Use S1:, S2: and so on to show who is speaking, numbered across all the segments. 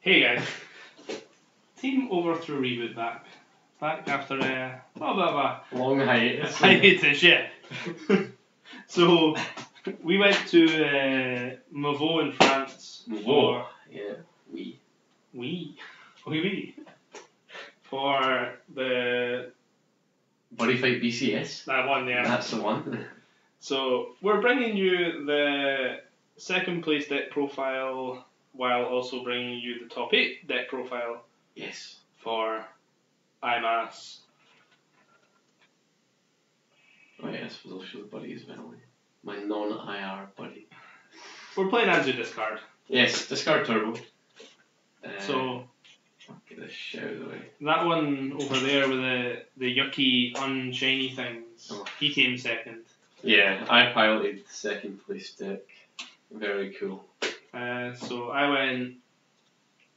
S1: Hey guys, Team Overthrow Reboot back after
S2: Long hiatus.
S1: hiatus, yeah. So we went to Mouvaux in France.
S2: Mouvaux, yeah,
S1: Oui, for the
S2: Buddy Fight BCS.
S1: that one there.
S2: That's the one.
S1: So we're bringing you the second place deck profile while also bringing you the top 8 deck profile.
S2: Yes.
S1: For IMAS.
S2: Oh yeah, I suppose I'll show the buddy as well. My non-IR buddy.
S1: We're playing Anzu discard.
S2: Yes, discard turbo.
S1: So
S2: get this shit out of the way.
S1: that one over there with the yucky unshiny things.
S2: Oh.
S1: He came second.
S2: Yeah, I piloted the second place deck. Very cool.
S1: So I went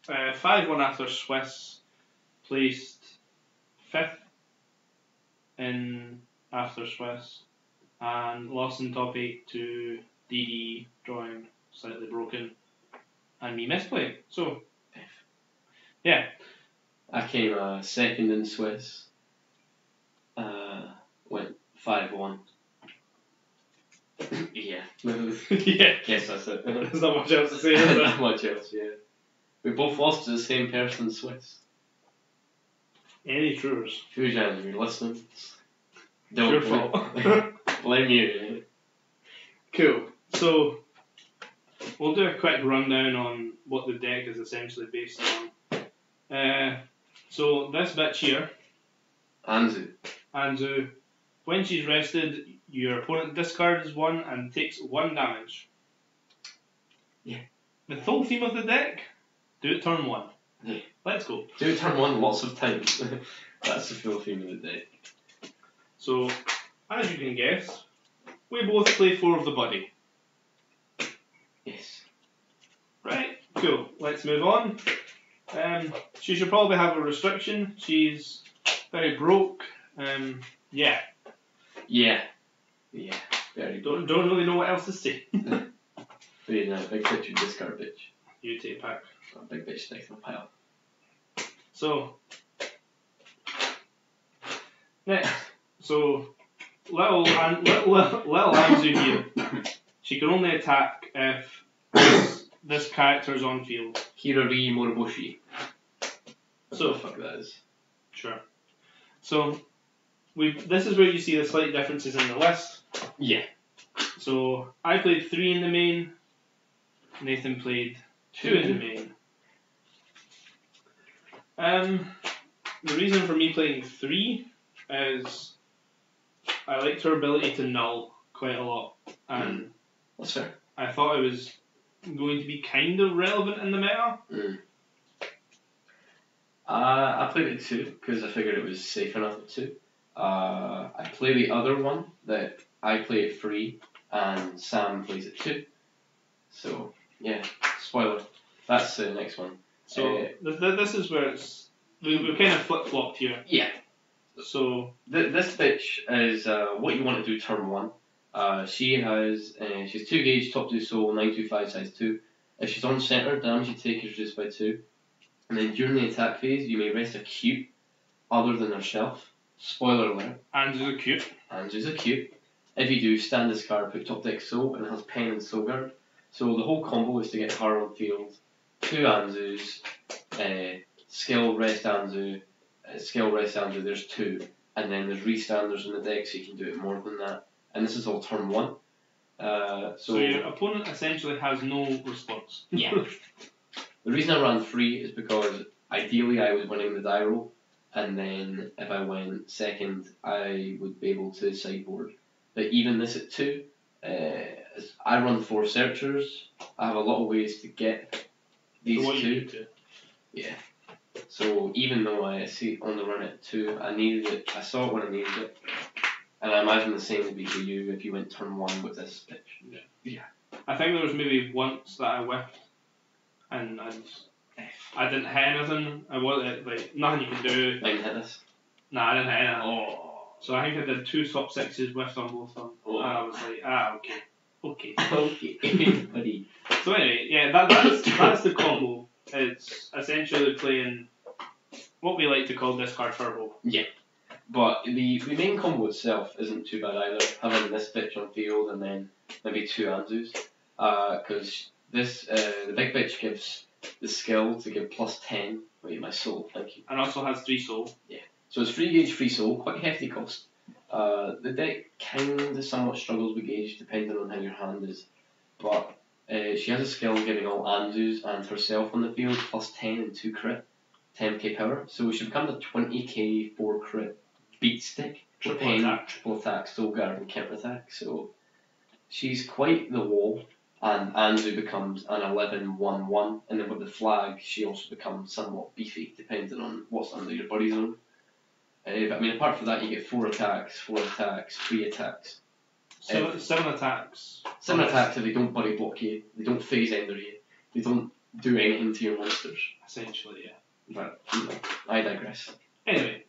S1: 5-1 after Swiss, placed 5th in after Swiss, and lost in top 8 to DD, drawing slightly broken, and me misplaying. So, yeah.
S2: I came second in Swiss. Went 5-1. Yeah.
S1: Yeah.
S2: Yes, that's it.
S1: There's not much else to say, is there?
S2: Not much else, yeah. We both lost to the same person in Swiss.
S1: Any truers?
S2: Fujan, you're listening.
S1: Your fault.
S2: Blame you.
S1: Cool. So, we'll do a quick rundown on what the deck is essentially based on. So, this bitch here, Anzu, when she's rested, your opponent discards 1 and takes 1 damage.
S2: Yeah.
S1: The full theme of the deck, do it turn 1.
S2: Yeah.
S1: Let's go.
S2: Do it turn 1 lots of times. That's the full theme of the deck.
S1: So, as you can guess, we both play 4 of the buddy.
S2: Yes.
S1: Right, cool. Let's move on. She should probably have a restriction. She's very broke. Yeah.
S2: Yeah. Yeah. Very
S1: Don't really know what else to say.
S2: Very nice. Big bitch and discard bitch.
S1: You take a pack.
S2: Got a big bitch next to my pile.
S1: So, next. So, little Anzu here. She can only attack if this character is on field.
S2: Kirari Moriboshi.
S1: So,
S2: what the fuck that is.
S1: Sure. So, this is where you see the slight differences in the list.
S2: Yeah.
S1: So, I played 3 in the main. Nathan played 2 in the main. The reason for me playing 3 is I liked her ability to null quite a lot, and
S2: that's fair.
S1: I thought it was going to be kind of relevant in the meta.
S2: I played it 2 because I figured it was safe enough at 2. I play the other one that I play at 3 and Sam plays at 2. So yeah, spoiler. That's the next one.
S1: So this is where we're kind of flip flopped here.
S2: Yeah.
S1: So
S2: this bitch is what you want to do turn 1. She has she's 2 gauge, top 2 soul, 925 size 2. If she's on center, damage you take is reduced by 2. And then during the attack phase, you may rest a cube other than herself. Spoiler alert.
S1: Anzu's a cube.
S2: Anzu's a cube. If you do, stand this card, put top deck soul, and it has pen and soul guard. So the whole combo is to get her on field. 2 Anzus, skill rest Anzu, there's 2. And then there's restanders in the deck, so you can do it more than that. And this is all turn 1.
S1: So your opponent essentially has no response.
S2: Yeah. The reason I ran 3 is because ideally I was winning the die roll, and then if I went second, I would be able to sideboard. But even this at 2, I run 4 searchers. I have a lot of ways to get these
S1: so
S2: 2. Yeah. So even though I see on the run at 2, I needed it. I saw it when I needed it, and I imagine the same would be for you if you went turn 1 with this pitch.
S1: Yeah. I think there was maybe once that I whiffed, and I didn't hit anything. I wasn't like nothing you can do.
S2: I didn't hit this.
S1: Nah, I didn't hit anything.
S2: Oh.
S1: So I think I did 2 top 6s whiffed on both of them.
S2: Oh.
S1: And I was like, okay.
S2: Okay, buddy.
S1: So anyway, yeah, that's the combo. it's essentially playing what we like to call discard turbo.
S2: Yeah. But the main combo itself isn't too bad either. Having this bitch on field and then maybe 2 Anzus. Because the big bitch gives the skill to give plus 10. Wait, my soul, thank you.
S1: And also has 3 soul.
S2: Yeah. So it's 3 gauge, 3 soul, quite hefty cost. The deck kinda somewhat struggles with gauge depending on how your hand is. But she has a skill giving all Anzus and herself on the field plus 10 and 2 crit. 10k power. So she becomes a 20k 4 crit beat stick. Triple attack, soul guard, and counter attack. So she's quite the wall. And Anzu becomes an 11-1-1, and then with the flag, she also becomes somewhat beefy, depending on what's under your buddy zone. But I mean, apart from that, you get 4 attacks, 3 attacks.
S1: 7 attacks.
S2: 7 attacks if they don't buddy block you, they don't phase ender you, they don't do anything to your monsters.
S1: Essentially, yeah.
S2: But, you know, I digress.
S1: Anyway.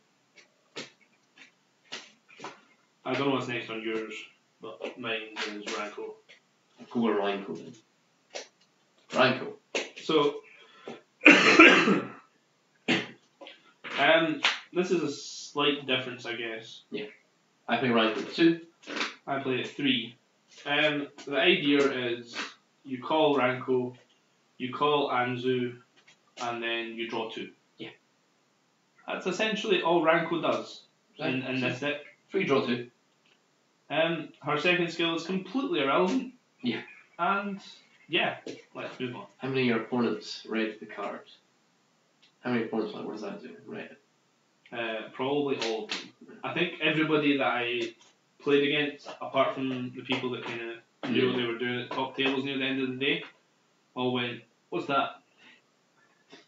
S1: I don't know what's next on yours, but mine is Ranko.
S2: Go with Ranko then. Ranko.
S1: So, this is a slight difference, I guess.
S2: Yeah. I play Ranko at 2.
S1: I play at 3. The idea is you call Ranko, you call Anzu, and then you draw 2.
S2: Yeah.
S1: That's essentially all Ranko does in this deck.
S2: 3 draw 2.
S1: Her second skill is completely irrelevant.
S2: Yeah.
S1: And yeah, let's move on.
S2: How many of your opponents read the cards? How many opponents, like, what does that do? Read it?
S1: Probably all of them. I think everybody that I played against, apart from the people that kind of knew what they were doing at top tables near the end of the day, all went, what's that?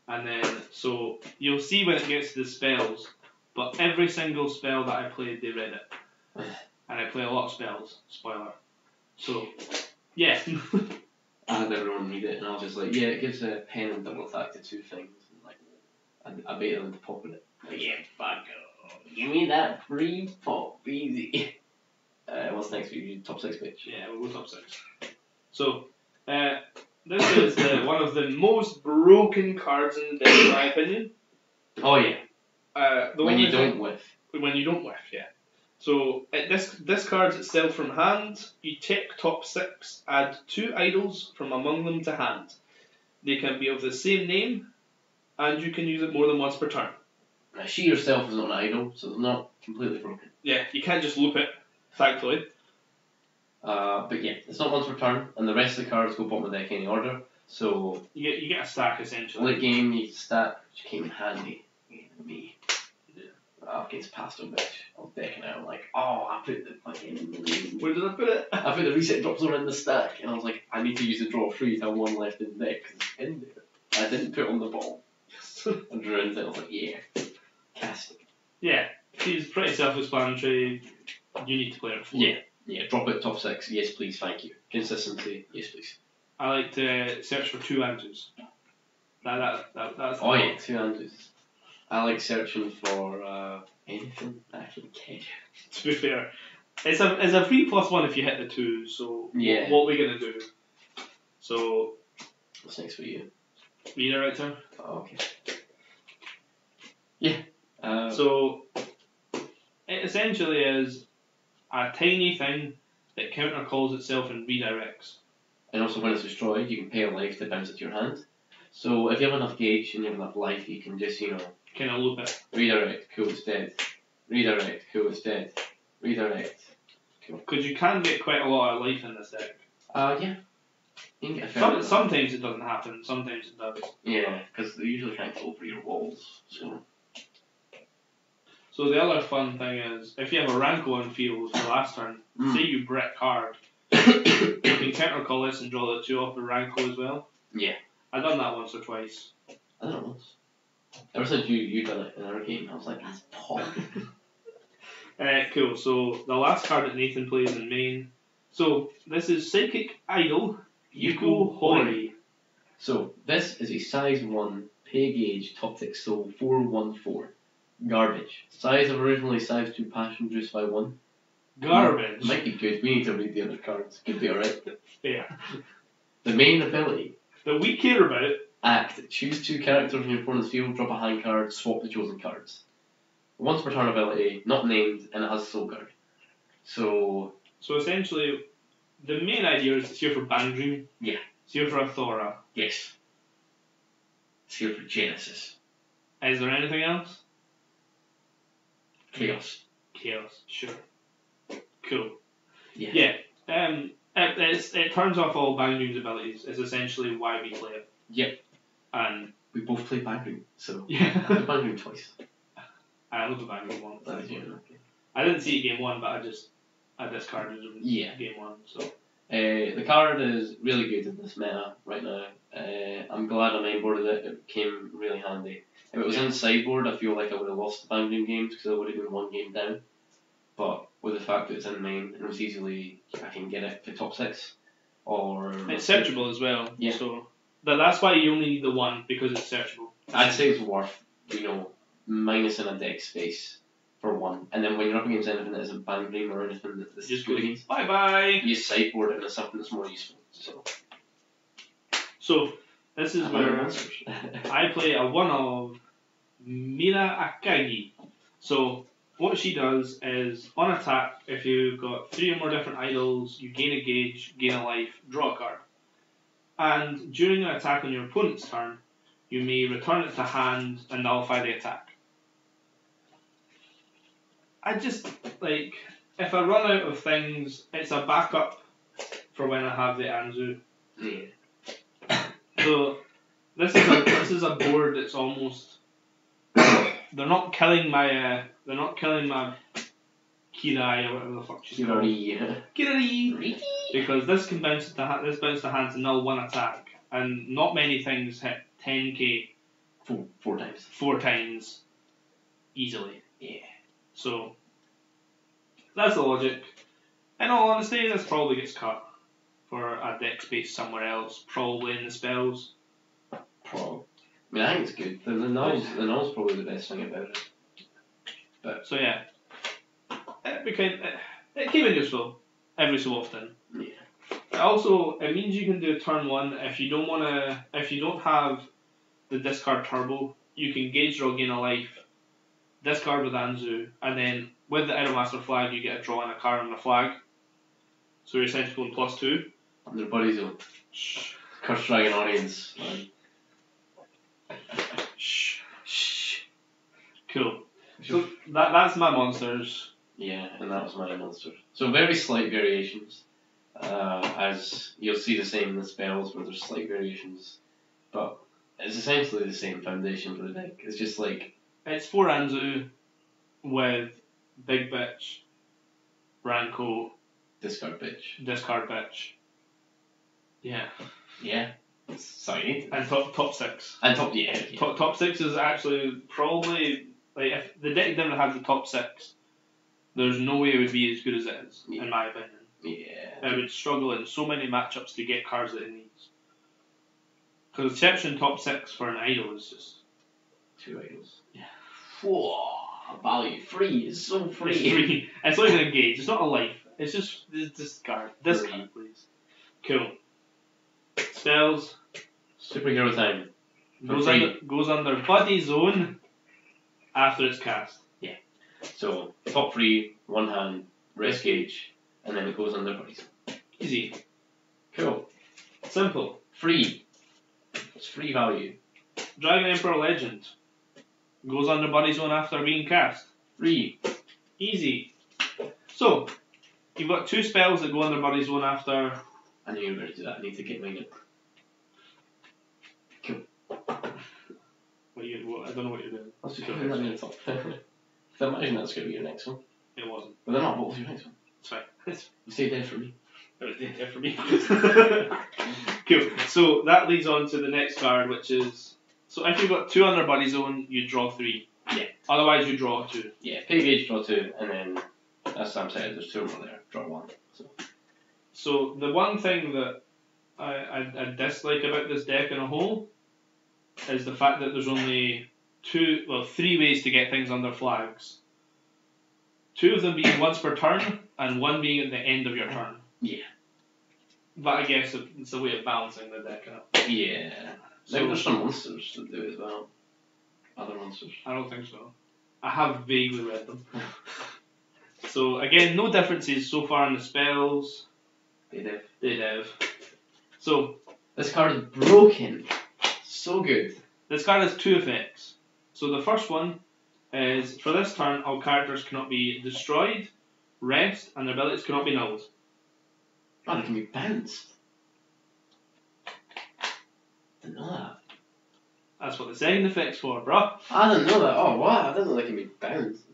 S1: And then, so you'll see when it gets to the spells, but every single spell that I played, they read it. And I play a lot of spells, spoiler. So, yeah.
S2: I had everyone read it, and I was just like, yeah, it gives a pen and double attack to 2 things. And like, I baited them to pop with it. Like, yeah, fuck off. Give me that free pop, easy. What's next for you? Top 6 bitch.
S1: Yeah, we'll go top 6. So, this is one of the most broken cards in the deck, in my opinion.
S2: Oh, yeah. When you don't whiff.
S1: When you don't whiff, yeah. So, this card's itself from hand. You take top 6, add 2 idols from among them to hand. They can be of the same name, and you can use it more than once per turn.
S2: Now, she herself is not an idol, so it's not completely broken.
S1: Yeah, you can't just loop it, thankfully.
S2: But yeah, it's not once per turn, and the rest of the cards go bottom of the deck in any order. So
S1: you get a stack essentially.
S2: Late game, you stack, which came in handy. Me. Gets past him, bitch. I was decking out, I'm like, oh, I put the fucking.
S1: Where did I put it?
S2: I put the reset drops are in the stack, and I was like, I need to use the draw 3 to have 1 left in the deck, because it's in there. I didn't put it on the ball. I drew into it, I was like, yeah. Cast it.
S1: Yeah, she's pretty self-explanatory. You need to play her 4.
S2: Yeah, drop it top 6, yes please, thank you. Consistency, yes please.
S1: I like to search for 2 Anzus. That's
S2: oh yeah, 2 Anzus. I like searching for anything I actually care.
S1: To be fair, it's a 3+1 if you hit the 2. So
S2: yeah.
S1: What are we gonna do? So
S2: what's next for you?
S1: Redirector.
S2: Oh, okay. Yeah.
S1: So it essentially is a tiny thing that counter calls itself and redirects.
S2: And also when it's destroyed, you can pay a life to bounce it to your hand. So if you have enough gauge and you have enough life, you can just,
S1: kind of loop it.
S2: Redirect, cool, it's dead. Redirect, cool, it's dead. Redirect, cool.
S1: Because you can get quite a lot of life in this deck.
S2: Yeah. You can get a fair
S1: sometimes it doesn't happen, sometimes it does.
S2: Yeah, because they usually can't go over your walls, so.
S1: So the other fun thing is, if you have a Ranko on field for the last turn, say you brick hard, you can counter call this and draw the 2 off the Ranko as well.
S2: Yeah.
S1: I've done that once or twice.
S2: I don't know once. Ever since you done it in our game, I was like, that's pog.
S1: Cool, so the last card that Nathan plays in main. So this is Psychic Idol, Yuko Hori.
S2: So this is a size 1, pay gauge, top tick soul, 4/1/4. Garbage. Size of originally size 2 passion juice by 1.
S1: Garbage.
S2: Might be good, we need to read the other cards. Could be alright.
S1: Fair.
S2: The main ability.
S1: That we care about
S2: Act. Choose 2 characters from your opponent's field, drop a hand card, swap the chosen cards. Once per turn ability, not named, and it has Soul Guard. So
S1: essentially, the main idea is it's here for Bang Dream.
S2: Yeah.
S1: It's here for Athora.
S2: Yes. It's here for Genesis.
S1: Is there anything else?
S2: Chaos.
S1: Sure. Cool.
S2: Yeah.
S1: It turns off all Bang Dream's abilities. Is essentially why we play it.
S2: Yep.
S1: And
S2: we both play Bang Dream, so
S1: yeah.
S2: I Bang Dream twice.
S1: I looked at Bang Dream once.
S2: Okay.
S1: I didn't see it game 1, but I discarded it in game 1. So
S2: the card is really good in this meta right now. I'm glad I mainboarded it. It came really handy. If it was in sideboard, I feel like I would have lost the Bang Dream games because I would have been 1 game down. But with the fact that it's in main, and it's easily, I can get it to top 6. Or
S1: it's searchable as well.
S2: Yeah.
S1: So that's why you only need the 1, because it's searchable.
S2: I'd say it's worth, minusing a deck space for 1. And then when you're up against anything that isn't Bang Dream or anything that this is good against,
S1: bye.
S2: You sideboard it into something that's more useful.
S1: So this is where I play a 1 of Mira Akagi. So what she does is, on attack, if you've got 3 or more different idols, you gain a gauge, gain a life, draw a card. And during an attack on your opponent's turn, you may return it to hand and nullify the attack. I just, if I run out of things, it's a backup for when I have the Anzu.
S2: Yeah.
S1: So this is a board that's almost. They're not killing my Kirari or whatever the fuck she's called. Kirari. Because this can bounce to hand to null 1 attack, and not many things hit 10k
S2: 4 times.
S1: 4 times easily.
S2: Yeah.
S1: So that's the logic. In all honesty, this probably gets cut for a deck space somewhere else, probably in the spells.
S2: Probably. I mean, I think it's good. The null's probably the best thing about it. But
S1: so yeah, it came in useful every so often.
S2: Yeah.
S1: It means you can do turn 1 if you don't have the discard turbo. You can gauge draw, gain a life, discard with Anzu, and then with the Idolmaster flag you get a draw and a card on the flag. So you're essentially going +2.
S2: Under Buddy Zone. Curse Dragon audience.
S1: Shh. Cool. So that's my monsters.
S2: Yeah, and that was my monster. So very slight variations. As you'll see the same in the spells where there's slight variations. But it's essentially the same foundation for the deck. It's just
S1: it's 4 Anzu with Big Bitch, Ranko,
S2: discard bitch.
S1: Yeah.
S2: Yeah. Sorry.
S1: And top 6.
S2: And top, yeah.
S1: Top 6 is actually probably, if the deck didn't have the top 6, there's no way it would be as good as it is, in my opinion.
S2: Yeah.
S1: It would struggle in so many matchups to get cards that it needs. Because exception top 6 for an idol is just
S2: 2 idols.
S1: Yeah.
S2: Whoa, value free. It's so free.
S1: It's free. It's not even a gauge. It's not a life. It's just this card. This card, please. Cool. Spells.
S2: Superhero time.
S1: Goes under Buddy Zone after it's cast.
S2: Yeah. So top 3, 1 hand, rest gauge, and then it goes under Buddy Zone.
S1: Easy.
S2: Cool.
S1: Simple.
S2: Free. It's free value.
S1: Dragon Emperor Legend. Goes under Buddy Zone after being cast.
S2: Free.
S1: Easy. So, you've got 2 spells that go under Buddy Zone after.
S2: I knew you were going to do that. I need to get mine up. Cool.
S1: I don't know what you're doing.
S2: Let's just put that in the top. So imagine that's going to be your next one.
S1: It wasn't.
S2: But they're not. What was your next one?
S1: It's fine.
S2: You stayed there for me.
S1: It was there for me. Cool. So that leads on to the next card, which is... So if you've got 2 under Buddy Zone, you draw 3.
S2: Yeah.
S1: Otherwise, you draw 2.
S2: Yeah, pay gauge, draw 2, and then, as Sam said, there's 2 more there, draw 1.
S1: So the one thing that I dislike about this deck in a whole is the fact that there's only 3 ways to get things under flags. 2 of them being once per turn, and 1 being at the end of your turn.
S2: Yeah.
S1: But I guess it's a way of balancing the deck out.
S2: Yeah. Maybe there's some monsters that do it as well. Other monsters.
S1: I don't think so. I have vaguely read them. So again, no differences so far in the spells.
S2: They
S1: Dev. So
S2: this card is broken. So good.
S1: this card has 2 effects. So the first one is, for this turn, all characters cannot be destroyed, rest, and their abilities cannot be nulled.
S2: Oh, they can be bounced. Didn't know that.
S1: That's what the second effect's for, bruh.
S2: I didn't know that. Oh, what? I didn't know they can be bounced.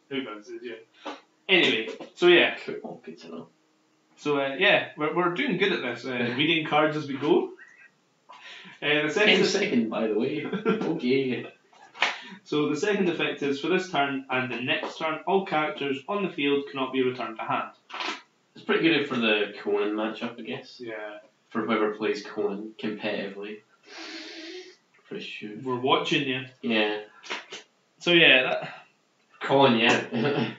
S1: Who bounces, yeah. Anyway, so yeah.
S2: Oh, good to know.
S1: So yeah, we're doing good at this, reading cards as we go. The
S2: 10 seconds, by the way. Okay.
S1: So the second effect is, for this turn and the next turn, all characters on the field cannot be returned to hand.
S2: It's pretty good for the Conan matchup, I guess.
S1: Yeah.
S2: For whoever plays Conan competitively. For sure.
S1: We're watching you.
S2: Yeah.
S1: So yeah,
S2: Conan, yeah.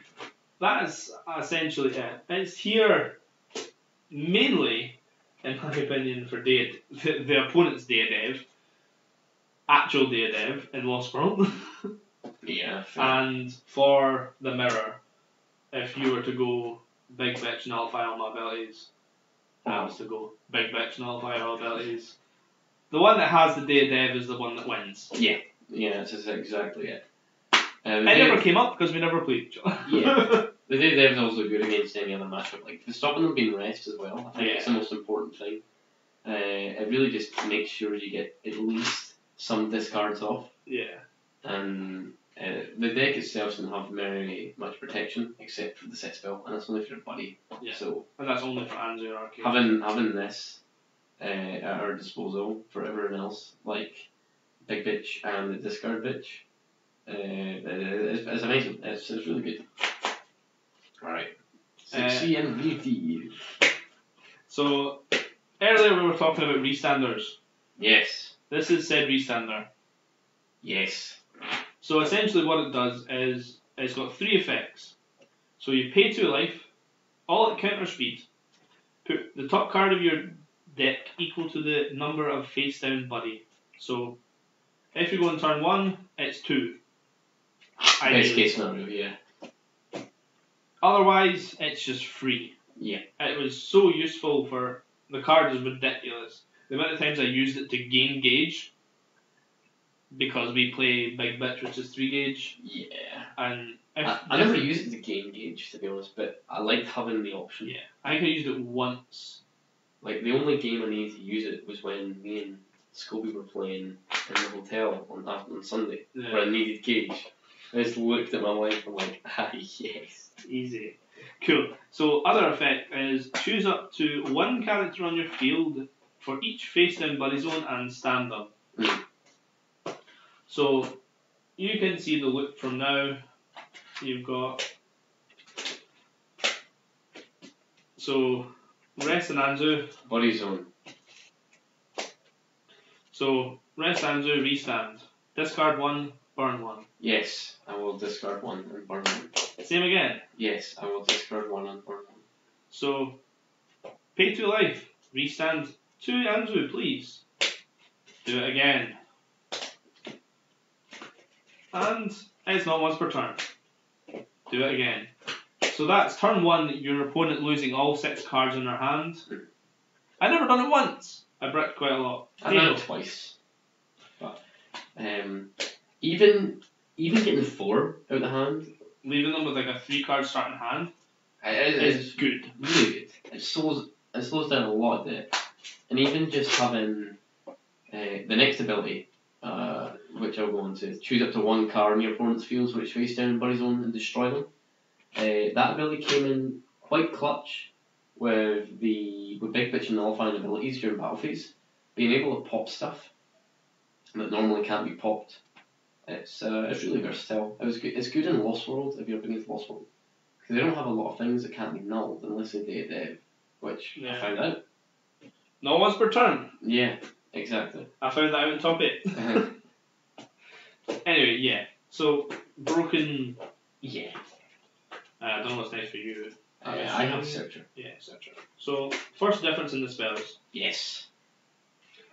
S1: that is essentially it. It's here mainly, in my opinion, for the opponent's Dev, actual Dev in Lost World.
S2: Yeah. Fair.
S1: And for the mirror, if you were to go big bitch nullify all my abilities, I was to go big bitch nullify all abilities. The one that has the Dev is the one that wins.
S2: Yeah. Yeah, that's exactly it.
S1: It never came up because we never played each other.
S2: Yeah. The Dev's also good against any other matchup. Like, stopping them being rest as well, I think it's the most important thing. It really just makes sure you get at least some discards off.
S1: Yeah.
S2: And the deck itself doesn't have very much protection except for the set spell, and that's only for your buddy.
S1: Yeah.
S2: So
S1: and that's only for Anzu Arcade.
S2: having this at our disposal for everyone else, like Big Bitch and the Discard Bitch, it's amazing. It's really good. Alright. 6C MVP.
S1: So, earlier we were talking about restanders.
S2: Yes.
S1: This is said restander.
S2: Yes.
S1: So essentially what it does is, it's got 3 effects. So you pay 2 life, all at counter speed, put the top card of your deck equal to the number of face down buddy. So, if you go on turn 1, it's 2.
S2: Best case scenario, yeah.
S1: Otherwise, it's just free.
S2: Yeah.
S1: It was so useful for... The card is ridiculous. The amount of times I used it to gain gauge, because we play Big Bitch, which is 3 gauge.
S2: Yeah.
S1: And
S2: I never used it to gain gauge, to be honest, but I liked having the option.
S1: Yeah. I think I used it once.
S2: Like, the only game I needed to use it was when me and Scobie were playing in the hotel on Sunday,
S1: Yeah.
S2: where I needed gauge. I just looked at my wife and like, yes.
S1: Easy. Cool. So, other effect is choose up to 1 character on your field for each face down buddy zone and stand up. So, you can see the look from now. You've got... So, Rest and Anzu.
S2: Buddy zone.
S1: So, Rest Anzu, restand. Discard 1, burn 1.
S2: Yes, I will discard 1 and burn 1.
S1: Same again.
S2: Yes, I will discard 1 and burn 1.
S1: So, pay 2 life. Restand 2 Anzu, please. Do it again. And it's not once per turn. Do it again. So that's turn 1, your opponent losing all 6 cards in their hand. I never done it once. I bricked quite a lot.
S2: I've done it twice. But even getting 4 out of the hand,
S1: leaving them with like a 3 card starting hand,
S2: is
S1: good.
S2: Really good. It slows down a lot of it. And even just having the next ability, which I'll go on to, choose up to 1 card in your opponent's fields which face down in buddy zone and destroy them. That ability came in quite clutch with Big Bitch and nullifying abilities during battle phase. Being able to pop stuff that normally can't be popped. It's really versatile. It's good in Lost World if you're up against Lost World. Because they don't have a lot of things that can't be nulled unless they do Dev, which I found out.
S1: Not once per turn.
S2: Yeah, exactly.
S1: I found that out in top 8. Anyway, yeah. So, broken...
S2: Yeah.
S1: I don't know what's nice for you.
S2: I have Searcher.
S1: Yeah, Searcher. So, first difference in the spells.
S2: Yes.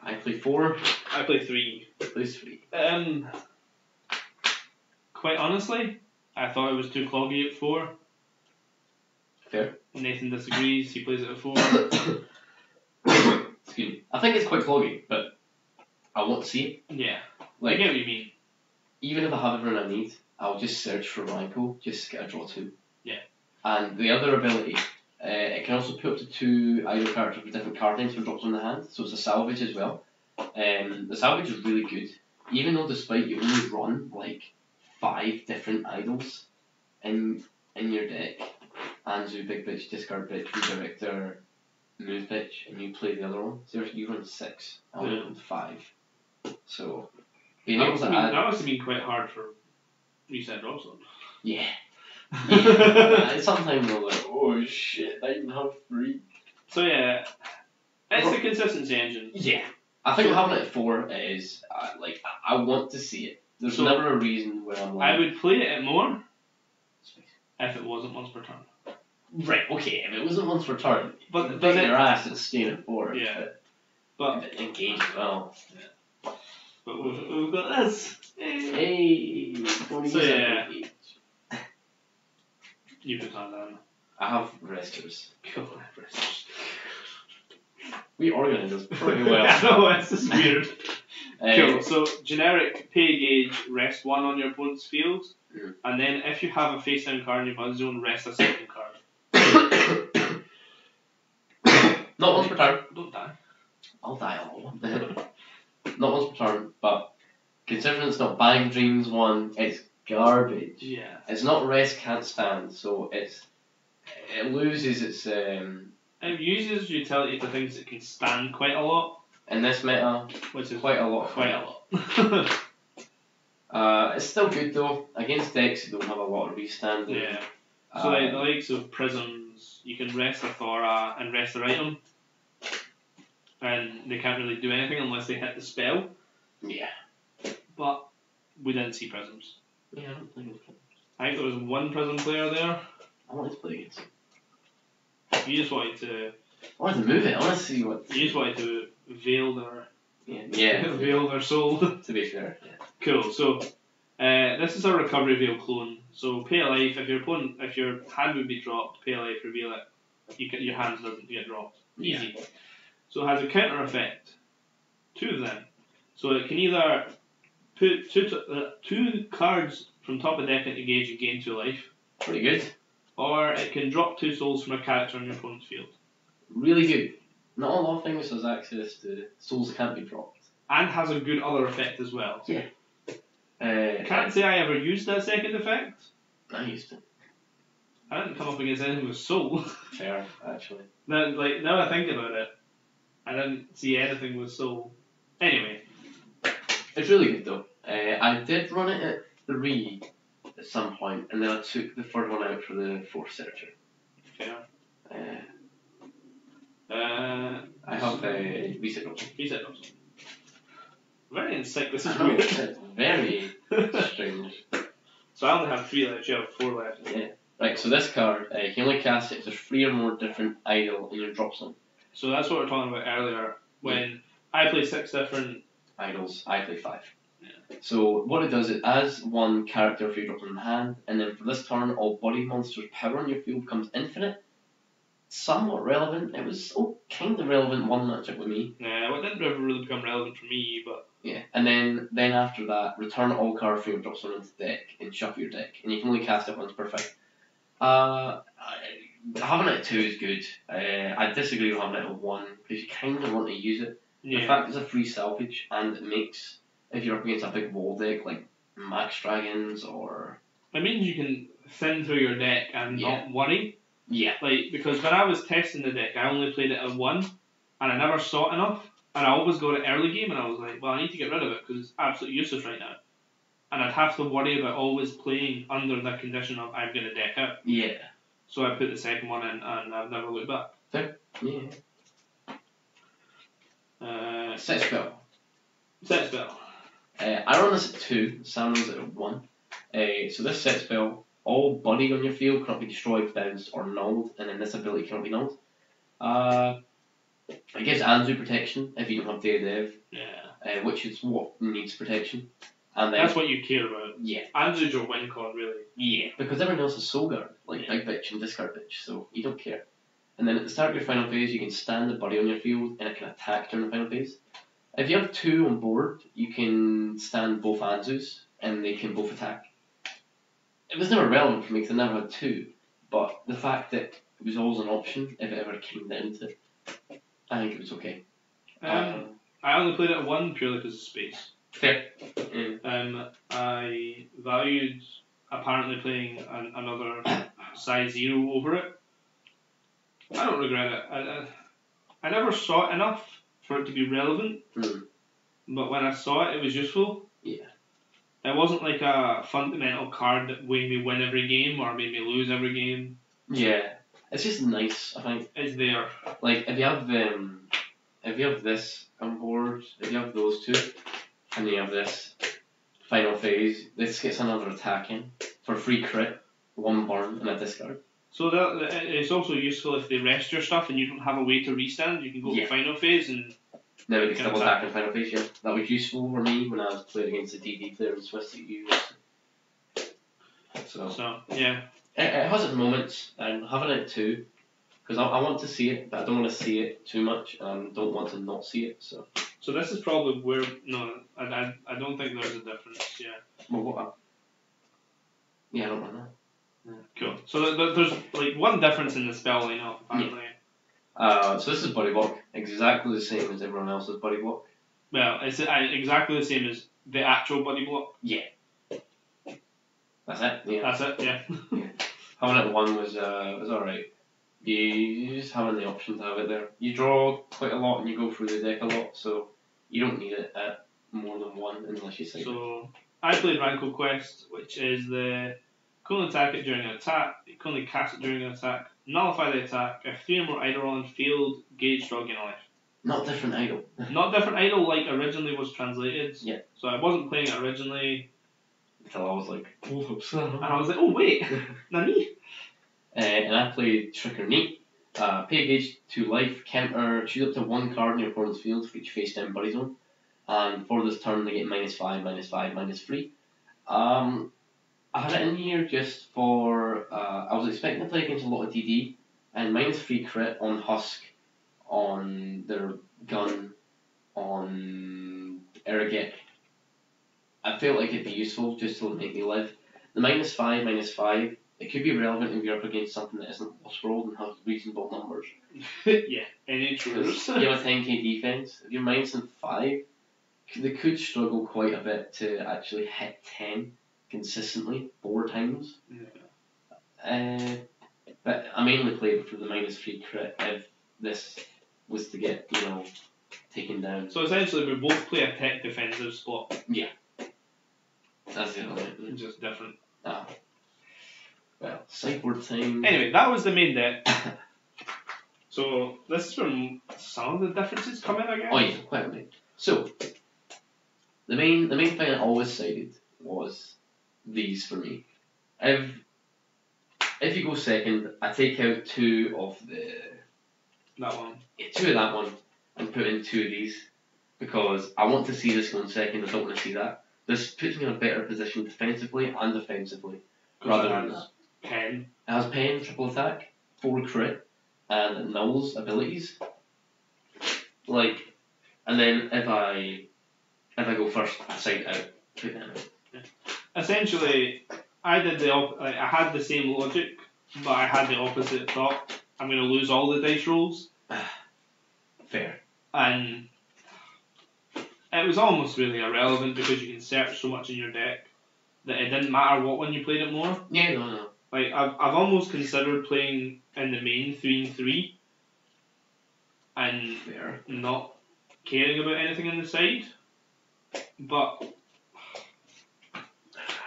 S2: I play 4.
S1: I play 3.
S2: Plays 3.
S1: Quite honestly, I thought it was too cloggy at 4.
S2: Fair.
S1: Nathan disagrees. He plays it at 4.
S2: Excuse me. I think it's quite cloggy, but I want to see it.
S1: Yeah.
S2: Like,
S1: I get what you mean.
S2: even if I have everything I need, I'll just search for Rhyko, just to get a draw 2.
S1: Yeah.
S2: And the other ability, it can also put up to 2 idle characters with different card names for drops on the hand, so it's a salvage as well. The salvage is really good, even though despite you only run like 5 different idols in your deck. Anzu, Big Bitch, Discard Bitch, Redirector, Move Bitch, and you play the other one. So you run 6, I only run 5. So being able to add...
S1: That must have been quite hard for reset drops on.
S2: Yeah. Yeah. Sometimes I'm like, oh shit, I even have 3.
S1: So yeah, it's the consistency engine.
S2: Yeah. I think having it at 4 is, like, I want to see it. There's never a reason where I'm like...
S1: I would play it at more if it wasn't once per turn.
S2: Right, okay, if it wasn't once per turn,
S1: but
S2: bang your ass and staying at 4.
S1: Yeah. But
S2: if it engaged well.
S1: Yeah. But we've got this.
S2: Hey!
S1: So yeah. You put that down.
S2: I have resters.
S1: Cool, resters.
S2: We organise this pretty well.
S1: I know, it's just weird. Cool, so generic pay gauge, rest 1 on your opponent's field, and then if you have a face down card in your buzz zone, rest a second card.
S2: Not once per turn.
S1: Don't die.
S2: I'll die all. Not once per turn, but considering it's not Bang Dreams 1, it's garbage.
S1: Yeah.
S2: It's not rest can't stand, so it loses its
S1: It uses utility to things that can stand quite a lot.
S2: in this meta,
S1: Which is
S2: quite a lot.
S1: Quite a lot.
S2: It's still good though. Against decks you don't have a lot of restanding.
S1: Yeah. So like the likes of Prisms, you can rest a Thora and rest their item. And they can't really do anything unless they hit the spell.
S2: Yeah.
S1: But we didn't see Prisms.
S2: Yeah, I don't think it's
S1: I think there was 1 Prism player there.
S2: I wanted to play against it.
S1: You just wanted to...
S2: I wanted to move it, I want to see what...
S1: You just wanted to veil their...
S2: Yeah.
S1: veil their soul.
S2: To be fair, yeah.
S1: Cool, so... this is a recovery veil clone. So pay a life, if your hand would be dropped, pay a life, reveal it. Your hand doesn't get dropped. Easy.
S2: Yeah.
S1: So it has a counter effect. 2 of them. So it can either put 2 cards from top of deck into gauge and gain 2 life.
S2: Pretty good.
S1: Or it can drop 2 souls from a character on your opponent's field.
S2: Really good. Not a lot of things has access to souls that can't be dropped.
S1: And has a good other effect as well.
S2: Yeah.
S1: Can't say I ever used that second effect.
S2: I used it.
S1: I didn't come up against anything with soul.
S2: Fair, actually.
S1: Now I think about it, I didn't see anything with soul. Anyway.
S2: It's really good though. I did run it at 3 at some point, and then I took the 3rd one out for the 4th Searcher.
S1: Fair.
S2: I have a reset drops.
S1: Reset drops. Very insane. This is
S2: I know,
S1: weird.
S2: it's very strange.
S1: So I only have 3 left. You have 4 left.
S2: Yeah. Right. So this card, you can only cast it if there's 3 or more different idle in your drop zone.
S1: So that's what we were talking about earlier. When I play 6 different
S2: idols, I play 5.
S1: Yeah.
S2: So what it does, it adds 1 character for your drop in hand, and then for this turn, all body monsters' power on your field becomes infinite. Somewhat relevant. It was kind of relevant one matchup with me.
S1: Yeah, well, it didn't ever really become relevant for me, but...
S2: Yeah, and then after that, return all cards from your drop zone into the deck and shuffle your deck, and you can only cast it once per fight. Having it at 2 is good. I disagree with having it at 1, because you kind of want to use it.
S1: Yeah.
S2: The fact it's a free salvage, and it makes, if you're up against a big wall deck like Max Dragons or...
S1: It means you can thin through your deck and not worry.
S2: Yeah.
S1: Like, because when I was testing the deck, I only played it at 1, and I never saw it enough, and I always got it early game, and I was like, well, I need to get rid of it, because it's absolutely useless right now. And I'd have to worry about always playing under the condition of I'm going to deck out.
S2: Yeah.
S1: So I put the second one in, and I've never looked back.
S2: Fair. Yeah. Set spell.
S1: Set spell.
S2: I run this at 2, Sam runs it at 1. So this set spell, all body on your field cannot be destroyed, bounced, or nulled, and then this ability cannot be nulled. It gives Anzu protection if you don't have Data Dev,
S1: Yeah.
S2: which is what needs protection. And then,
S1: That's what you care about.
S2: Yeah.
S1: Anzu's your win con, really.
S2: Yeah, because everyone else is Soul Guard, like Big Bitch and Discard Bitch, so you don't care. And then at the start of your final phase, you can stand the buddy on your field and it can attack during the final phase. If you have 2 on board, you can stand both Anzus and they can both attack. It was never relevant for me because I never had 2, but the fact that it was always an option if it ever came down to it, I think it was okay.
S1: I only played it at 1 purely because of space.
S2: Fair.
S1: I valued apparently playing another size 0 over it. I don't regret it. I never saw it enough for it to be relevant, but when I saw it, it was useful.
S2: Yeah.
S1: It wasn't like a fundamental card that made me win every game or made me lose every game.
S2: Yeah, it's just nice. I think
S1: it's there.
S2: Like if you have this on board, if you have those 2, and then you have this final phase, this gets another attack in for free crit, 1 burn, and a discard.
S1: So that it's also useful if they rest your stuff and you don't have a way to restand. You can go to final phase and.
S2: Now it gets double attack in final phase. Yeah, that was useful for me when I was playing against the DD player in Swiss that you used. So
S1: yeah.
S2: It has its moments, and having it too, because I want to see it, but I don't want to see it too much, and don't want to not see it. So
S1: this is probably where I don't think there's a difference. Yeah.
S2: Well, what? Yeah, I don't know.
S1: Yeah. Cool. So there's like one difference in the spell lineup apparently.
S2: Yeah. So this is Body Block, exactly the same as everyone else's Body Block.
S1: Well, it's exactly the same as the actual Body Block.
S2: Yeah. That's it. Yeah.
S1: That's it. Yeah.
S2: Yeah. Having it at 1 was alright. You just having the option to have it there. You draw quite a lot and you go through the deck a lot, so you don't need it at more than 1 unless you say.
S1: So I played Rankle Quest, which is the can only attack it during an attack. You can only cast it during an attack. Nullify the attack. If 3 or more idle on field, gauge draw gain a life.
S2: Not different idle.
S1: Not different idle like originally was translated.
S2: Yeah.
S1: So I wasn't playing it originally.
S2: Until I was like,
S1: and I was like, oh wait, nani?
S2: And I played Trick or Neat. Pay gauge 2 life, counter, choose up to 1 card in your opponent's field for each face down buddy zone. And for this turn they get -5, -5, -3. I had it in here just for I was expecting to play against a lot of DD, and -3 crit on Husk, on their gun, on Eragek. I felt like it'd be useful just to make me live. The -5, -5, it could be relevant if you're up against something that isn't Lost World and has reasonable numbers.
S1: Yeah, any truths.
S2: You have a 10k defense. If you're -5, they could struggle quite a bit to actually hit 10 consistently 4 times.
S1: Yeah.
S2: But I mainly played for the -3 crit if this was to get, taken down.
S1: So essentially we both play a tech defensive spot.
S2: Yeah. That's the other way.
S1: Just different.
S2: Well, sideboard time.
S1: Anyway, that was the main deck. So this is where some of the differences come in, I guess.
S2: Oh yeah, quite a bit. So the main thing I always cited was these for me. If you go second, I take out 2 of
S1: that one.
S2: Yeah, 2 of that one and put in 2 of these because I want to see this going second. I don't want to see that. This puts me in a better position defensively and offensively rather than that.
S1: Pen.
S2: It has pen, triple attack, 4 crit, and it nulls abilities. And then if I go first, I side out. Put that out.
S1: Essentially, I did I had the same logic, but I had the opposite thought. I'm going to lose all the dice rolls.
S2: Fair.
S1: And it was almost really irrelevant because you can search so much in your deck that it didn't matter what one you played it more.
S2: Yeah, no.
S1: Like I've almost considered playing in the main 3-3 and
S2: Fair.
S1: not caring about anything on the side, but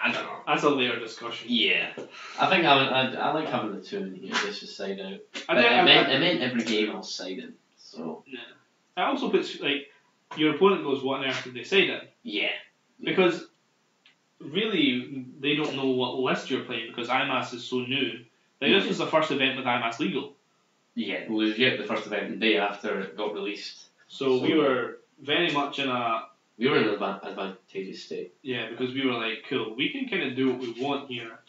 S2: I don't know.
S1: That's a later discussion.
S2: Yeah, I think I like having the 2 in here just to side out. It meant every game I was siding. So
S1: yeah. It also puts your opponent goes, what on earth did they side in?
S2: Yeah.
S1: Because really they don't know what list you're playing because IMAS is so new. This was the first event with IMAS legal.
S2: Yeah, legit the first event, the day after it got released.
S1: So we were very much in a...
S2: We were in an advantageous state.
S1: Yeah, because we were like, cool, we can kind of do what we want here,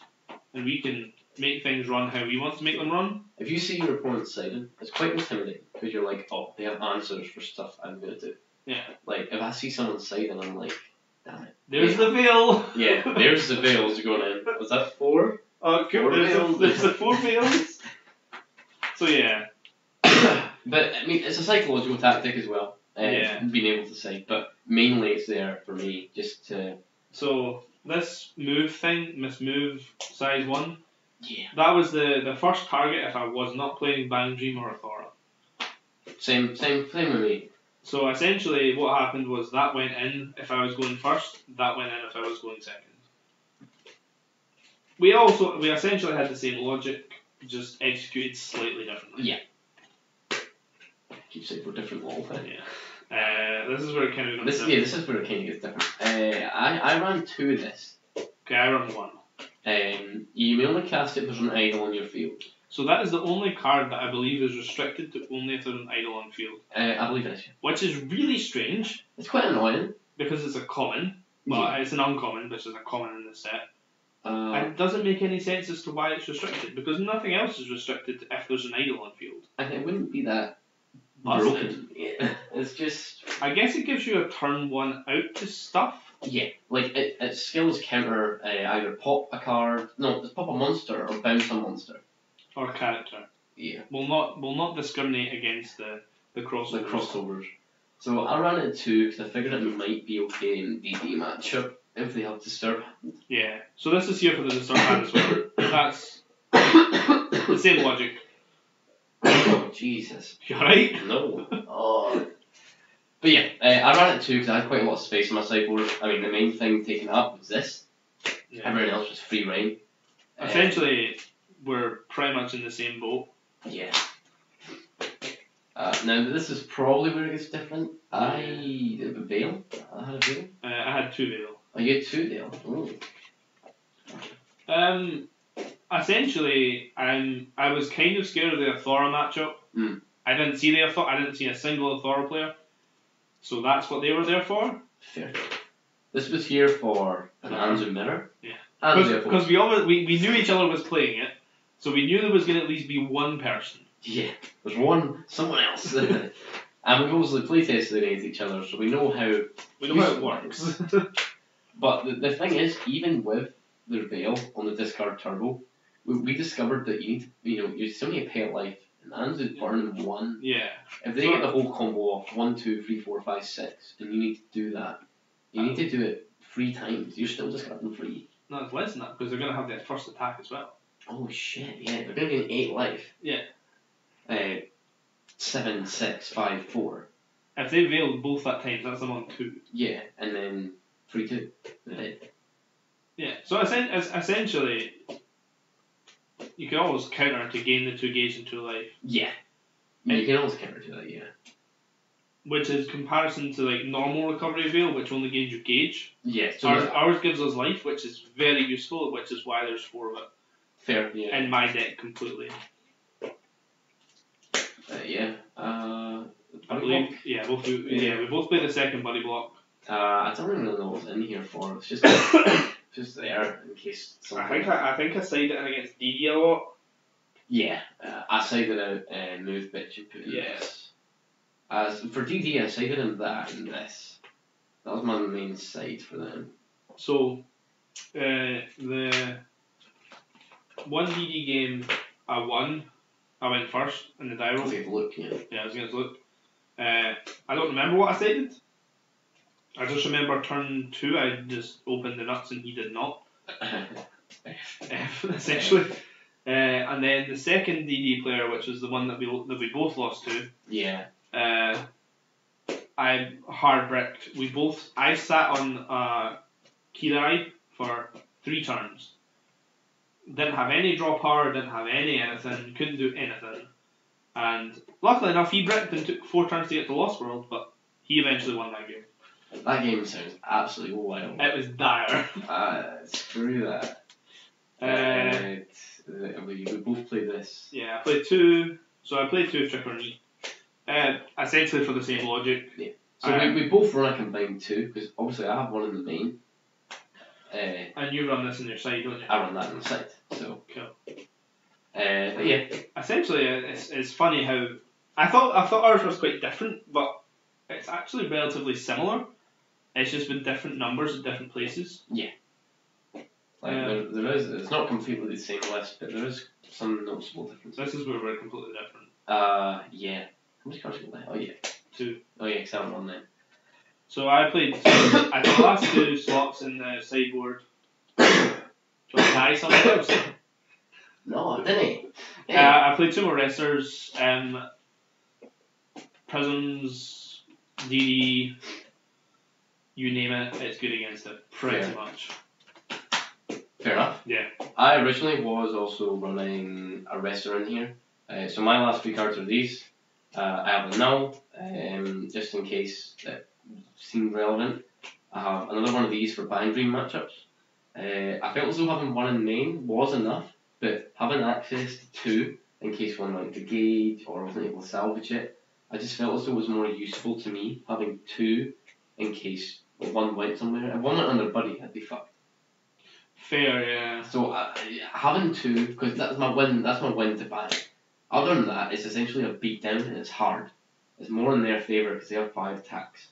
S1: and we can make things run how we want to make them run.
S2: If you see your opponent's siding, it's quite intimidating, because you're like, oh, they have answers for stuff I'm going to do.
S1: Yeah.
S2: Like, if I see someone's siding, I'm like, damn it.
S1: There's the veil!
S2: Yeah, there's the veils going in. Was that 4?
S1: Oh, cool, there's the 4 veils. So yeah.
S2: But, I mean, it's a psychological tactic as well. Being able to side, but mainly it's there for me, just to...
S1: So, this move thing, Miss Move size 1,
S2: yeah,
S1: that was the first target if I was not playing Bang Dream or Athora.
S2: Same with me.
S1: So essentially what happened was that went in if I was going first, that went in if I was going second. We essentially had the same logic, just executed slightly differently.
S2: Yeah. Keep saying we're different all the time.
S1: Yeah. This is where it kind of
S2: gets different. This is where it kind of gets different. I ran 2 of this.
S1: Okay, I run 1.
S2: You may only cast it if there's an idol on your field.
S1: So that is the only card that I believe is restricted to only if there's an idol on field.
S2: I believe it is.
S1: Which is really strange.
S2: It's quite annoying.
S1: Because it's a common. Well, it's an uncommon, which is a common in this set.
S2: And
S1: it doesn't make any sense as to why it's restricted, because nothing else is restricted if there's an idol on field.
S2: And it wouldn't be that
S1: Busted.
S2: broken. Yeah. It's just...
S1: I guess it gives you a turn 1 out to stuff.
S2: Yeah, like its skills counter either pop a card, pop a monster or bounce a monster.
S1: Or character.
S2: Yeah.
S1: Will not discriminate against the crossovers.
S2: The crossovers. So I ran it 2 because I figured it might be okay in DD matchup if they have Disturb.
S1: Yeah. So this is here for the Disturb hand as well. That's the same logic.
S2: Oh, Jesus.
S1: You alright?
S2: No. Oh. But yeah, I ran it 2 because I had quite a lot of space on my sideboard. I mean, the main thing taken up was this. Yeah. Everything else was free reign.
S1: Essentially, we're pretty much in the same boat.
S2: Yeah. Now, this is probably where it gets different. I did a veil. I had a veil.
S1: I had 2 veil.
S2: Oh, you had 2 veil?
S1: Ooh. Essentially, I was kind of scared of the Athora matchup.
S2: Mm.
S1: I didn't see a single Athora player. So that's what they were there for.
S2: Fair. This was here for an Anzu mirror.
S1: Yeah.
S2: Because
S1: we knew each other was playing it, so we knew there was going to at least be one person.
S2: Yeah. There's someone else. And we obviously playtested against each other, so we know how
S1: it works.
S2: But the thing is, even with the veil on the discard turbo, we discovered that you still need to pay a life. And Anzu's burning 1.
S1: Yeah.
S2: If they get the whole combo off 1, 2, 3, 4, 5, 6, and you need to do that, you need to do it 3 times. You're still discarding 3.
S1: No, it's less than that because they're going to have their first attack as well.
S2: Oh shit! Yeah, they're going to get 8 life.
S1: Yeah.
S2: 7, 6, 5, 4.
S1: If they veiled both that times, that's them on 2.
S2: Yeah, and then 3, 2. They're dead.
S1: Yeah. So essentially, you can always counter to gain the 2 gauge and 2 life.
S2: Yeah. You can always counter to that, yeah.
S1: Which is comparison to like normal recovery veil, which only gains you gauge.
S2: Yeah.
S1: So ours gives us life, which is very useful, which is why there's 4 of it.
S2: Fair, yeah.
S1: In my deck completely.
S2: Yeah.
S1: I believe. Yeah, we both played the second buddy block.
S2: I don't really know what's in here for. It's just just there in case.
S1: I think I sided it against DD a lot.
S2: Yeah, I sided out Move Bitch and put in this. As for DD, I sided in that and this. That was my main side for them.
S1: So, the 1 DD game I won. I went first in the die roll.
S2: Look, yeah.
S1: Yeah, I was against Luke. I don't remember what I sided. I just remember turn 2, I just opened the nuts and he did not. Essentially. And then the second DD player, which was the one that we both lost to.
S2: Yeah.
S1: I hard bricked. I sat on Kirari for 3 turns. Didn't have any draw power, didn't have anything, couldn't do anything. And luckily enough, he bricked and took 4 turns to get to Lost World, but he eventually won that game.
S2: That game sounds absolutely wild.
S1: It was dire.
S2: Screw that. We both played this.
S1: Yeah, I played 2. So I played 2 Trick or Treat. Essentially for the same logic.
S2: Yeah. So we both run a combined 2, because obviously I have one in the main.
S1: And you run this on your side, don't you?
S2: I run that on the side. So.
S1: Cool.
S2: But yeah.
S1: Essentially, it's funny how I thought ours was quite different, but it's actually relatively similar. It's just with different numbers at different places.
S2: Yeah. There is. It's not completely the same list, but there is some noticeable differences.
S1: This is where we're completely different.
S2: Yeah. How many cards do you play? Oh yeah.
S1: 2.
S2: Oh yeah, because I haven't run them.
S1: So I played. I got the last 2 slots in the sideboard. Do you want to carry something else?
S2: No, didn't he?
S1: I played 2 more wrestlers. Prisms, DD, you name it, it's good against it, pretty much.
S2: Fair enough.
S1: Yeah.
S2: I originally was also running a wrestler in here. So my last 3 cards are these. I have a null, just in case that seemed relevant. I have another one of these for Bang Dream matchups. I felt as though having one in main was enough, but having access to 2 in case one went to gauge or wasn't able to salvage it, I just felt as though it was more useful to me having 2 in case one went somewhere. If one went on their buddy, I'd be fucked.
S1: Fair, yeah.
S2: So having 2, because that's my win to ban. Other than that, it's essentially a beatdown and it's hard. It's more in their favour because they have 5 attacks.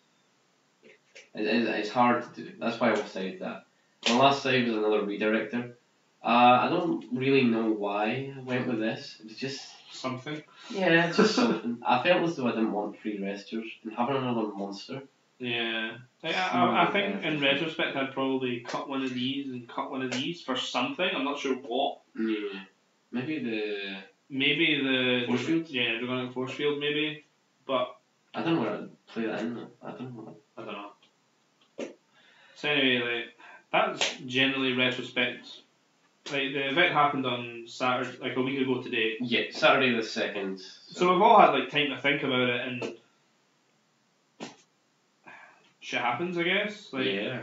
S2: It's hard to do. That's why I decided that. My last save was another redirector. I don't really know why I went with this. It was just
S1: something.
S2: Yeah, it's just something. I felt as though I didn't want 3 resters and having another monster.
S1: Yeah. I think in retrospect I'd probably cut one of these and cut one of these for something. I'm not sure what.
S2: Yeah. Maybe the
S1: force field. Yeah, Dragonic Force Field maybe, but
S2: I don't know where I'd play that in though. I don't know.
S1: So anyway, like that's generally retrospect. Like the event happened on Saturday, like a week ago today.
S2: Yeah, Saturday the 2nd.
S1: So we've all had like time to think about it, and shit happens, I guess. Like,
S2: yeah.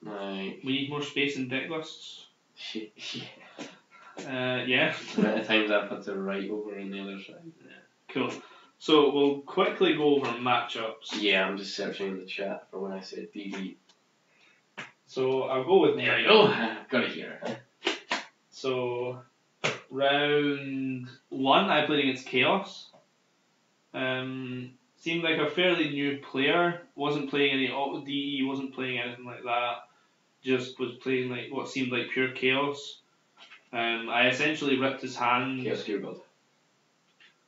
S2: Like
S1: we need more space in deck lists.
S2: Shit.
S1: Yeah.
S2: The amount of times I've had to write over on the other side.
S1: Yeah. Cool. So we'll quickly go over matchups.
S2: Yeah, I'm just searching in the chat for when I said DD.
S1: So I'll go with
S2: there we go. Got it here.
S1: So round 1, I played against Chaos. Seemed like a fairly new player. Wasn't playing any auto DE. Wasn't playing anything like that. Just was playing like what seemed like pure Chaos. I essentially ripped his hand.
S2: Chaos Gear God.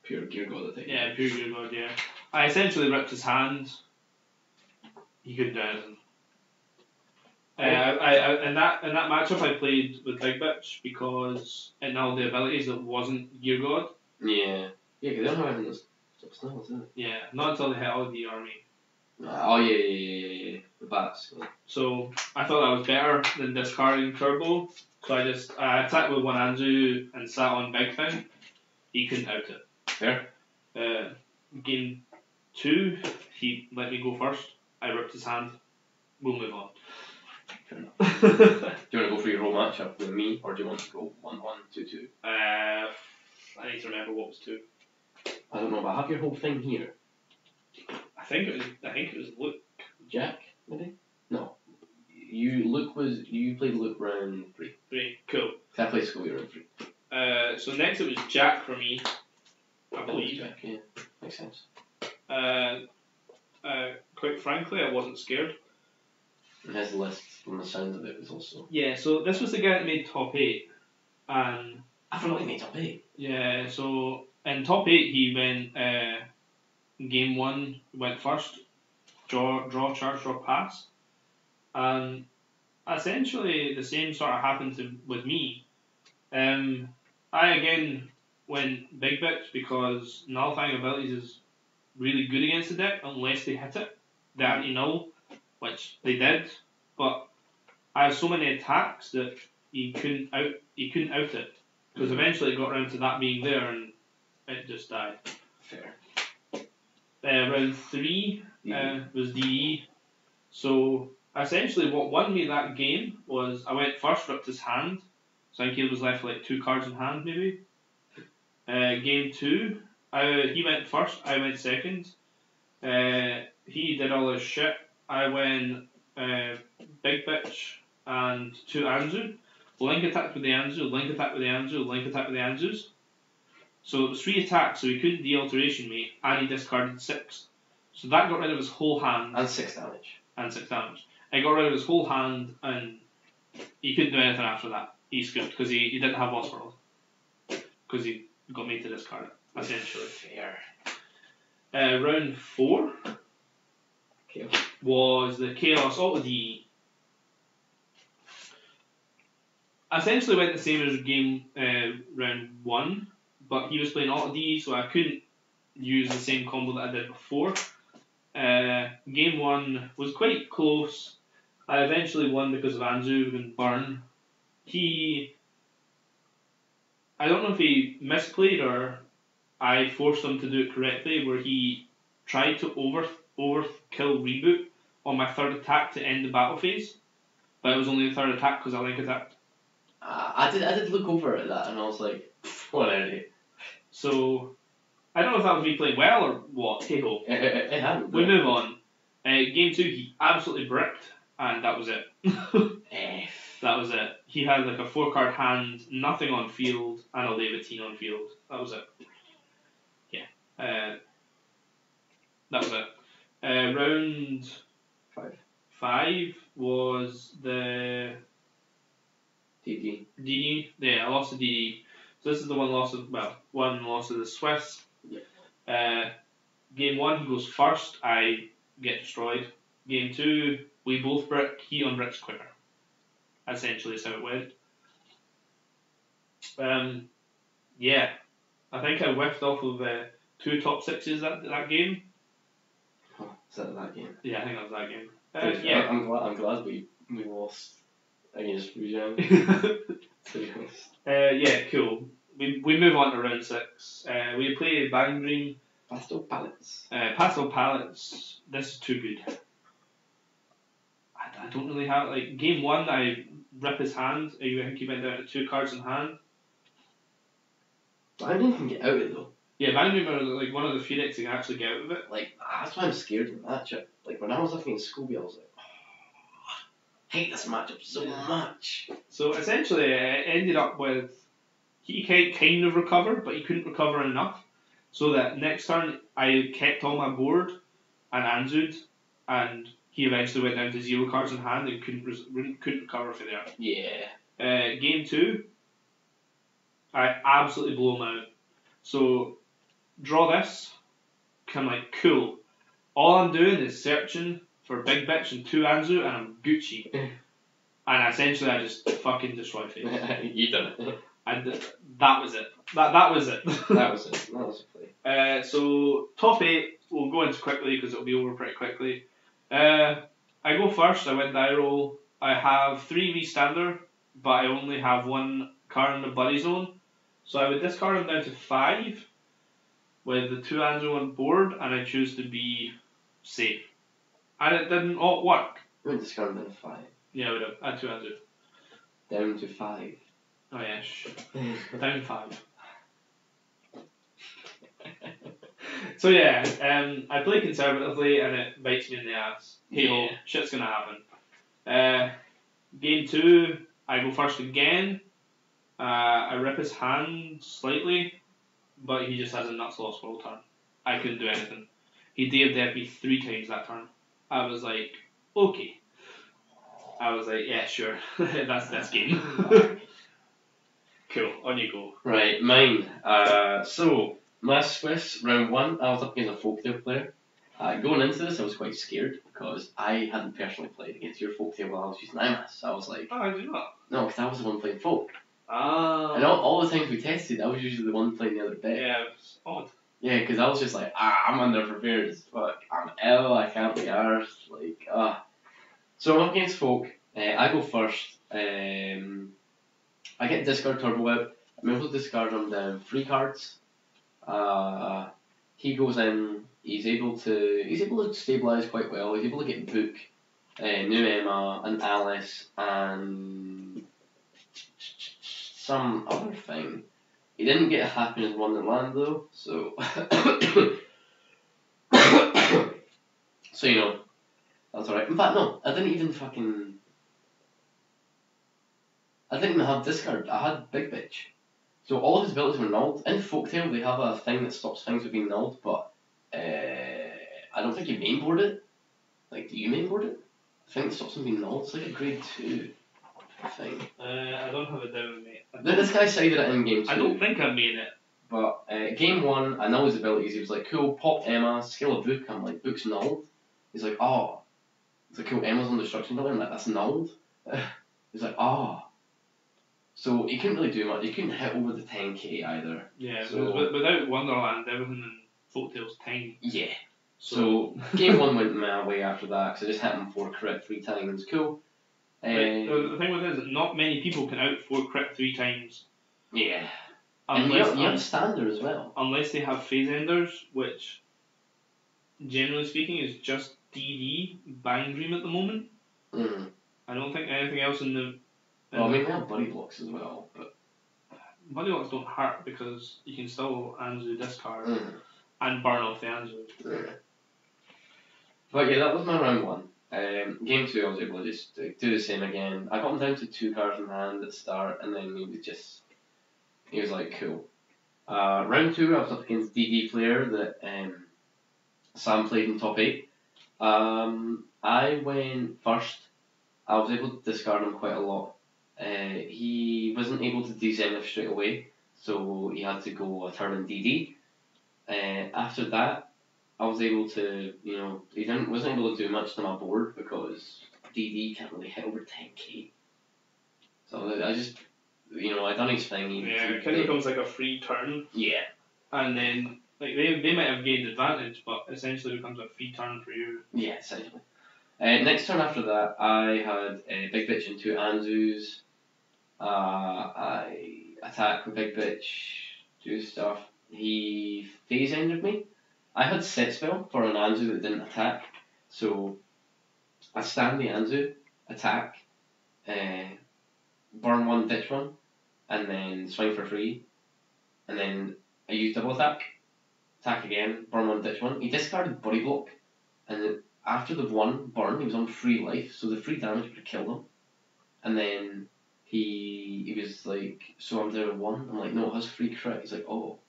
S2: Pure Gear God, I think.
S1: Yeah, pure Gear God, yeah. I essentially ripped his hand. He couldn't do anything. In that matchup I played with Big Bitch because it nulled the abilities that wasn't Gear God.
S2: Yeah. Yeah, because they don't have anything that's spells, is it?
S1: Yeah, not until they hit all the army.
S2: Oh yeah. The bats. Yeah.
S1: So I thought that was better than discarding Turbo. So I attacked with one Anzu and sat on Big Thing. He couldn't out it.
S2: Fair.
S1: Game 2, he let me go first. I ripped his hand. We'll move on.
S2: Fair enough. Do you want to go for your whole matchup with me, or do you want to go 1-1, 2-2?
S1: I need to remember what was 2.
S2: I don't know, but I have your whole thing here.
S1: I think it was Luke.
S2: Jack, maybe? No. You played Luke round 3.
S1: 3, cool.
S2: I played Scully round 3.
S1: So next it was Jack for me, I believe.
S2: Jack, yeah. Makes sense.
S1: Quite frankly, I wasn't scared.
S2: And his list, from the sound of it, was also...
S1: Yeah, so this was the guy that made top 8. And
S2: I forgot he made top 8.
S1: Yeah, so in top 8 he went, game 1 went first, draw, charge, draw, pass. And essentially the same sort of happened with me. I again went Big Bitch because nullifying abilities is really good against the deck unless they hit it. They anti-null, which they did, but I have so many attacks that he couldn't out it because eventually it got around to that being there and it just died.
S2: Fair.
S1: Round 3 was DE. So essentially what won me that game was I went first, ripped his hand. So I think he was left with like 2 cards in hand maybe. Game 2, he went first, I went second. He did all his shit. I went Big Bitch and 2 Anzu. Link attack with the Anzu, link attack with the Anzu, link attack with the Anzus. So it was 3 attacks, so he couldn't de-alteration me, and he discarded 6. So that got rid of his whole hand.
S2: And 6 damage.
S1: And 6 damage. I got rid of his whole hand, and he couldn't do anything after that. He scooped, because he didn't have Lost World. Because he got me to discard it, essentially.
S2: Fair.
S1: Round 4 was the Chaos Auto D. Essentially went the same as game round 1, but he was playing Auto D, so I couldn't use the same combo that I did before. Game 1 was quite close. I eventually won because of Anzu and Burn. I don't know if he misplayed or I forced him to do it correctly, where he tried to overkill Reboot on my 3rd attack to end the battle phase, but it was only the 3rd attack because I link attacked.
S2: I did look over at that and I was like, what an idiot.
S1: So, I don't know if that was me playing well or what. Hey ho.
S2: It happened.
S1: We move on. Game 2, he absolutely bricked, and that was it. That was it. He had like a 4-card hand, nothing on field, and a Levitine on field. That was it. Yeah. That was it. Round 5 was the DD. Yeah, I lost the DD. So this is the one loss of the Swiss.
S2: Yeah.
S1: Game 1, he goes first. I get destroyed. Game 2, we both brick. He unbricks quicker. Essentially, is how it went. Yeah, I think I whiffed off of 2 top 6s that game.
S2: Oh, is that game?
S1: Yeah, I think that was that game.
S2: Yeah, I'm glad we lost against Fujian.
S1: Yeah, cool. We move on to round 6. We play Bang Dream.
S2: Pastel Palettes.
S1: Pastel Palettes. This is too good. I don't really have game 1. I rip his hand. I think he went down to 2 cards in hand.
S2: I didn't even get out of it though.
S1: Yeah, Bang Dream are one of the few decks that can actually get out of it.
S2: That's why I'm scared of the matchup. When I was looking at Scooby, I was like, I hate this matchup so much.
S1: So essentially, it ended up with he kind of recovered, but he couldn't recover enough. So that next turn, I kept all my board and Anzu'd, and he eventually went down to 0 cards in hand and couldn't recover for there.
S2: Yeah.
S1: Game 2, I absolutely blow him out. So, draw this, I'm like, cool. All I'm doing is searching for Big Bitch and 2 Anzu, and I'm Gucci. And essentially, I just fucking destroyed face.
S2: You done it.
S1: That was it. That was it.
S2: That was it. That was a play.
S1: So, top 8, we'll go into quickly because it'll be over pretty quickly. I go first, I win die roll. I have 3 Restander, but I only have 1 card in the buddy zone. So I would discard him down to 5 with the 2 Anzu on board, and I choose to be safe. And it didn't all work.
S2: You wouldn't discard him down to 5.
S1: Yeah, I would have. I had 2 Anzu.
S2: Down to 5.
S1: Oh yeah, shit. Down 5. So yeah, I play conservatively and it bites me in the ass. Hey ho, shit's gonna happen. Game 2, I go first again. I rip his hand slightly, but he just has a nuts lost world turn. I couldn't do anything. He DF'd me 3 times that turn. I was like, okay. I was like, yeah, sure. that's game. Cool, on you go.
S2: Right, mine. So, my Swiss, round 1, I was up against a Folktale player. Going into this, I was quite scared because I hadn't personally played against your Folktale while I was using IMAS. So I was like,
S1: oh, I do not.
S2: No, because I was the one playing Folk.
S1: Ah.
S2: And all the times we tested, I was usually the one playing the other deck.
S1: Yeah, it's odd.
S2: Yeah, because I was just like, I'm underprepared as fuck. I'm ill, I can't be arsed. So I'm up against Folk. I go first. I get discard Turbo Web. I'm able to discard him down 3 cards. He goes in. He's able to stabilize quite well. He's able to get Book, New Emma, and Alice, and some other thing. He didn't get a happen in Wonderland though, so so you know, that's alright. In fact, no, I didn't even have discard. I had Big Bitch. So all of his abilities were nulled. In Folktale, they have a thing that stops things from being nulled, but I don't think you mainboard it. Like, do you mainboard it? The thing that stops them being nulled. It's like a grade 2 thing.
S1: I don't have it down, mate.
S2: This guy cited it in game 2.
S1: I don't think I made it.
S2: But game 1, I know his abilities. He was like, cool, pop Emma, skill a book. I'm like, book's nulled. He's like, oh. He's like, cool, Emma's on destruction building. I'm like, that's nulled. He's like, oh. So he couldn't really do much. He couldn't hit over the 10k either.
S1: Yeah,
S2: so,
S1: without Wonderland, everything in Folktale's tiny.
S2: Yeah. So game 1 went my way after that because I just hit him 4 crit 3 times. Cool.
S1: The thing with it is, not many people can out 4 crit 3 times.
S2: Yeah.
S1: Unless,
S2: and you have standard as well.
S1: Unless they have phase enders, which, generally speaking, is just DD Bang Dream at the moment.
S2: Mm.
S1: I don't think anything else in the.
S2: Well, I mean, we have buddy blocks as well, but
S1: buddy blocks don't hurt because you can still Anzu discard and burn off the Anzu.
S2: Yeah. But yeah, that was my round 1. Game 2, I was able to just do the same again. I got him down to 2 cards in hand at the start, and then he was like, cool. Round 2, I was up against DD player that Sam played in top 8. I went first. I was able to discard him quite a lot. He wasn't able to de-zenith straight away, so he had to go a turn in DD. After that, I was able to, wasn't able to do much to my board because DD can't really hit over 10k. So I just, I done his thing.
S1: Yeah, it kind of becomes like a free turn.
S2: Yeah.
S1: And then, like, they might have gained advantage, but essentially becomes a free turn for you.
S2: Yeah, essentially. Next turn after that, I had Big Bitch and 2 Anzus. I attack with Big Bitch, do stuff. He phase ended me. I had set spell for an Anzu that didn't attack, so I stand the Anzu, attack, burn 1, ditch 1, and then swing for free, and then I use double attack again, burn 1, ditch 1. He discarded body block, and then after the 1 burn, he was on free life, so the free damage would have killed him. And then he was like, so I'm down 1. I'm like, no, it has free crit. He's like, oh,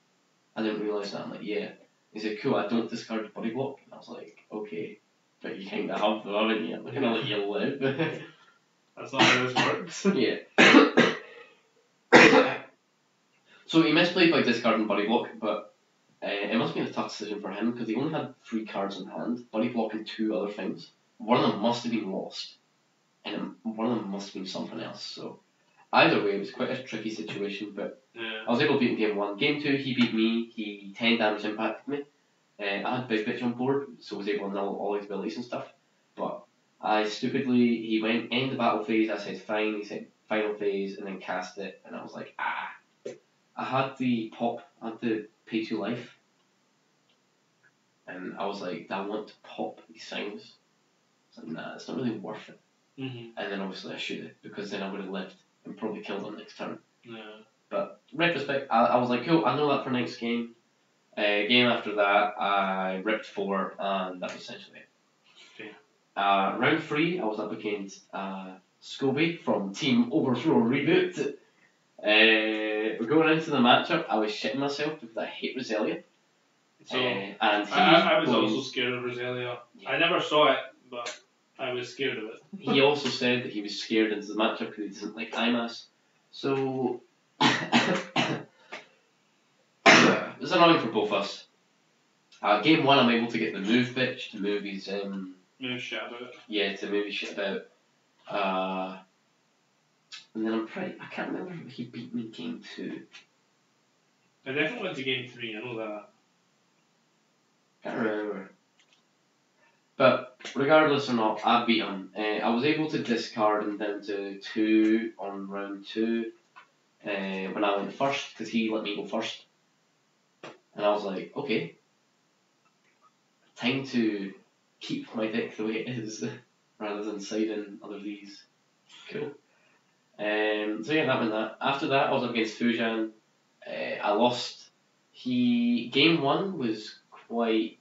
S2: I didn't realise that. I'm like, yeah. He's like, cool, I don't discard body block. And I was like, okay, but you kind of have though, haven't you? I'm going to let you live.
S1: That's not how this works.
S2: Yeah. So he misplayed by discarding body block, but it must have been a tough decision for him because he only had 3 cards in hand, body block and 2 other things. One of them must have been lost, and one of them must have been something else. So either way, it was quite a tricky situation, but
S1: yeah.
S2: I was able to beat him game 1. Game 2, he beat me. He 10 damage impacted me. I had Big Bitch on board, so I was able to null all his abilities and stuff. But he went end the battle phase. I said fine. He said final phase, and then cast it, and I was like, ah. I had the pop. I had the pay 2 life, and I was like, I want to pop these things. I was like, nah, it's not really worth it.
S1: Mm-hmm.
S2: And then obviously I shoot it because then I would have lived and probably killed him next turn.
S1: Yeah.
S2: But retrospect, I was like, cool, I know that for next game. Game after that, I ripped 4, and that was essentially it.
S1: Yeah.
S2: Round 3, I was up against Scobie from Team Overthrow Reboot. We're going into the matchup. I was shitting myself because I hate Roselia.
S1: So
S2: and
S1: I was also scared of Roselia. Yeah. I never saw it, but I was scared of it.
S2: He also said that he was scared into the matchup because he doesn't like IMAS. So it was annoying for both of us. Game 1, I'm able to get the move bitch to move his
S1: move shit about.
S2: Yeah, to move his shit about. And then I can't remember if he beat me in game 2.
S1: I definitely went to game 3, I know that.
S2: Can't remember. But regardless or not, I beat him. I was able to discard him down to 2 on round 2 when I went first, because he let me go first. And I was like, okay, time to keep my deck the way it is, rather than siding other these. Cool. So yeah, that went that. After that, I was up against Fujian. I lost. Game 1 was quite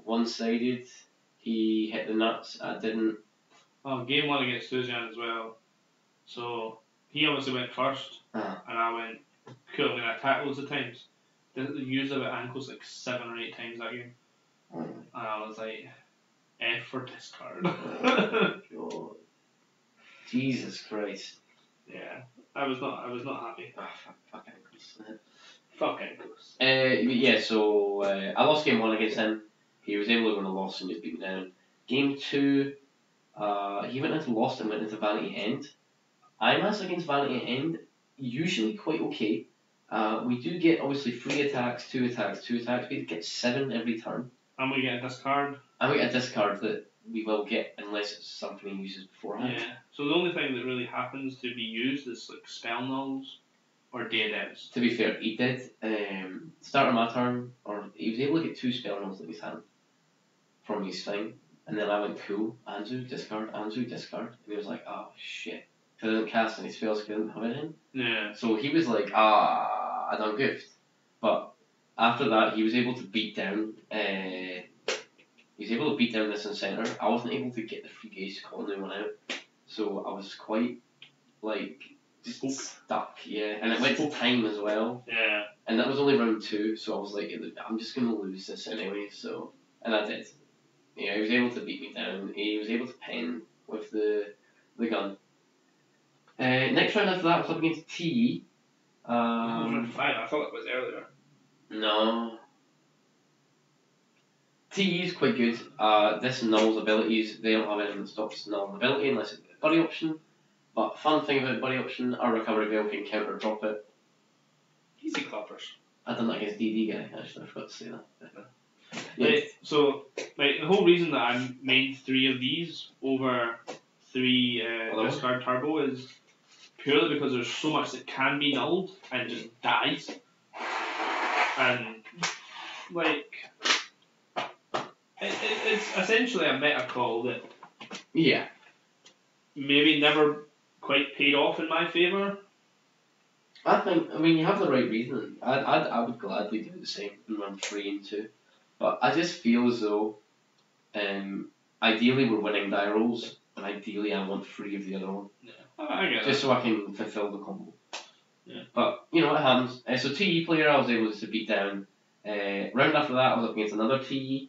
S2: one-sided. He hit the nuts. I didn't.
S1: Oh, game 1 against Sujan as well. So he obviously went first, and I went cool. I mean, I attacked loads of times. Used it at ankles like 7 or 8 times that game, and I was like, F for discard.
S2: God. Jesus Christ.
S1: Yeah, I was not happy.
S2: Fuck ankles.
S1: Fuck ankles.
S2: Yeah, so I lost game 1 against him. He was able to win a loss and just beat me down. Game 2, he went into lost and went into Vanity End. IMAS against Vanity End, usually quite okay. We do get obviously 3 attacks, 2 attacks, 2 attacks. We get 7 every turn.
S1: And we get a discard.
S2: And we get a discard that we will get unless it's something he uses beforehand.
S1: Yeah. So the only thing that really happens to be used is like spell nulls or day devs.
S2: To be fair, he did start of my turn, or he was able to get 2 spell nulls in his hand from his thing, and then I went cool, Anzu, discard, and he was like, oh shit, because I didn't cast any spells because I didn't have anything.
S1: Yeah.
S2: So he was like, I done goofed. But after that, he was able to beat down. This in centre. I wasn't able to get the free gauge to call anyone out, so I was quite like just stuck. Yeah, and it went to time as well.
S1: Yeah.
S2: And that was only round 2, so I was like, I'm just gonna lose this anyway. So, and I did. Yeah, he was able to beat me down. He was able to pen with the gun. Next round after that, I was up against TE.
S1: Round 5. I thought it was earlier.
S2: No. TE is quite good. This Null's abilities, they don't have anything that stops Null's ability unless it's a buddy option. But fun thing about buddy option, our recovery veil can counter drop it.
S1: Easy clappers.
S2: I done that against DD guy, actually, I forgot to say that.
S1: Yeah. Right, so the whole reason that I made 3 of these over 3 discard turbo is purely because there's so much that can be nulled and just dies. And like it's essentially a meta call that maybe never quite paid off in my favour.
S2: I mean, you have the right reason. I would gladly do the same in round 3 and 2. But I just feel as though, ideally we're winning die rolls, and ideally I want 3 of the other one.
S1: Yeah, I get
S2: just so I can fulfill the combo.
S1: Yeah.
S2: But, you know, it happens. So TE player I was able to beat down. Round after that I was up against another TE.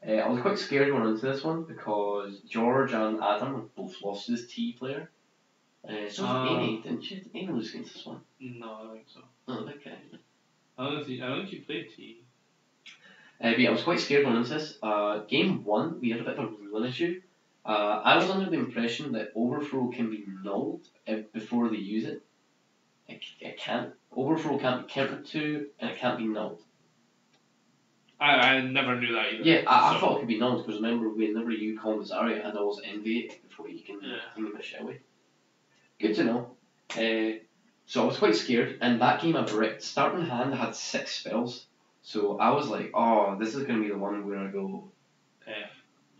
S2: I was quite scared going into this one because George and Adam have both lost to this TE player. So did Amy, didn't you? Did Amy lose against this one?
S1: No, I don't think so.
S2: Oh, okay.
S1: I don't think you played TE.
S2: But yeah, I was quite scared going into this. Game 1, we had a bit of a ruling issue. I was under the impression that Overthrow can be nulled before they use it. It can't. Overthrow can't be countered to, and it can't be nulled.
S1: I never knew that either.
S2: Yeah, I thought it could be nulled, because remember, whenever you call Zarya and always envy it before you can think of it, shall we? Good to know. So I was quite scared, and that game I bricked. Starting hand, I had 6 spells. So I was like, oh, this is going to be the one where I go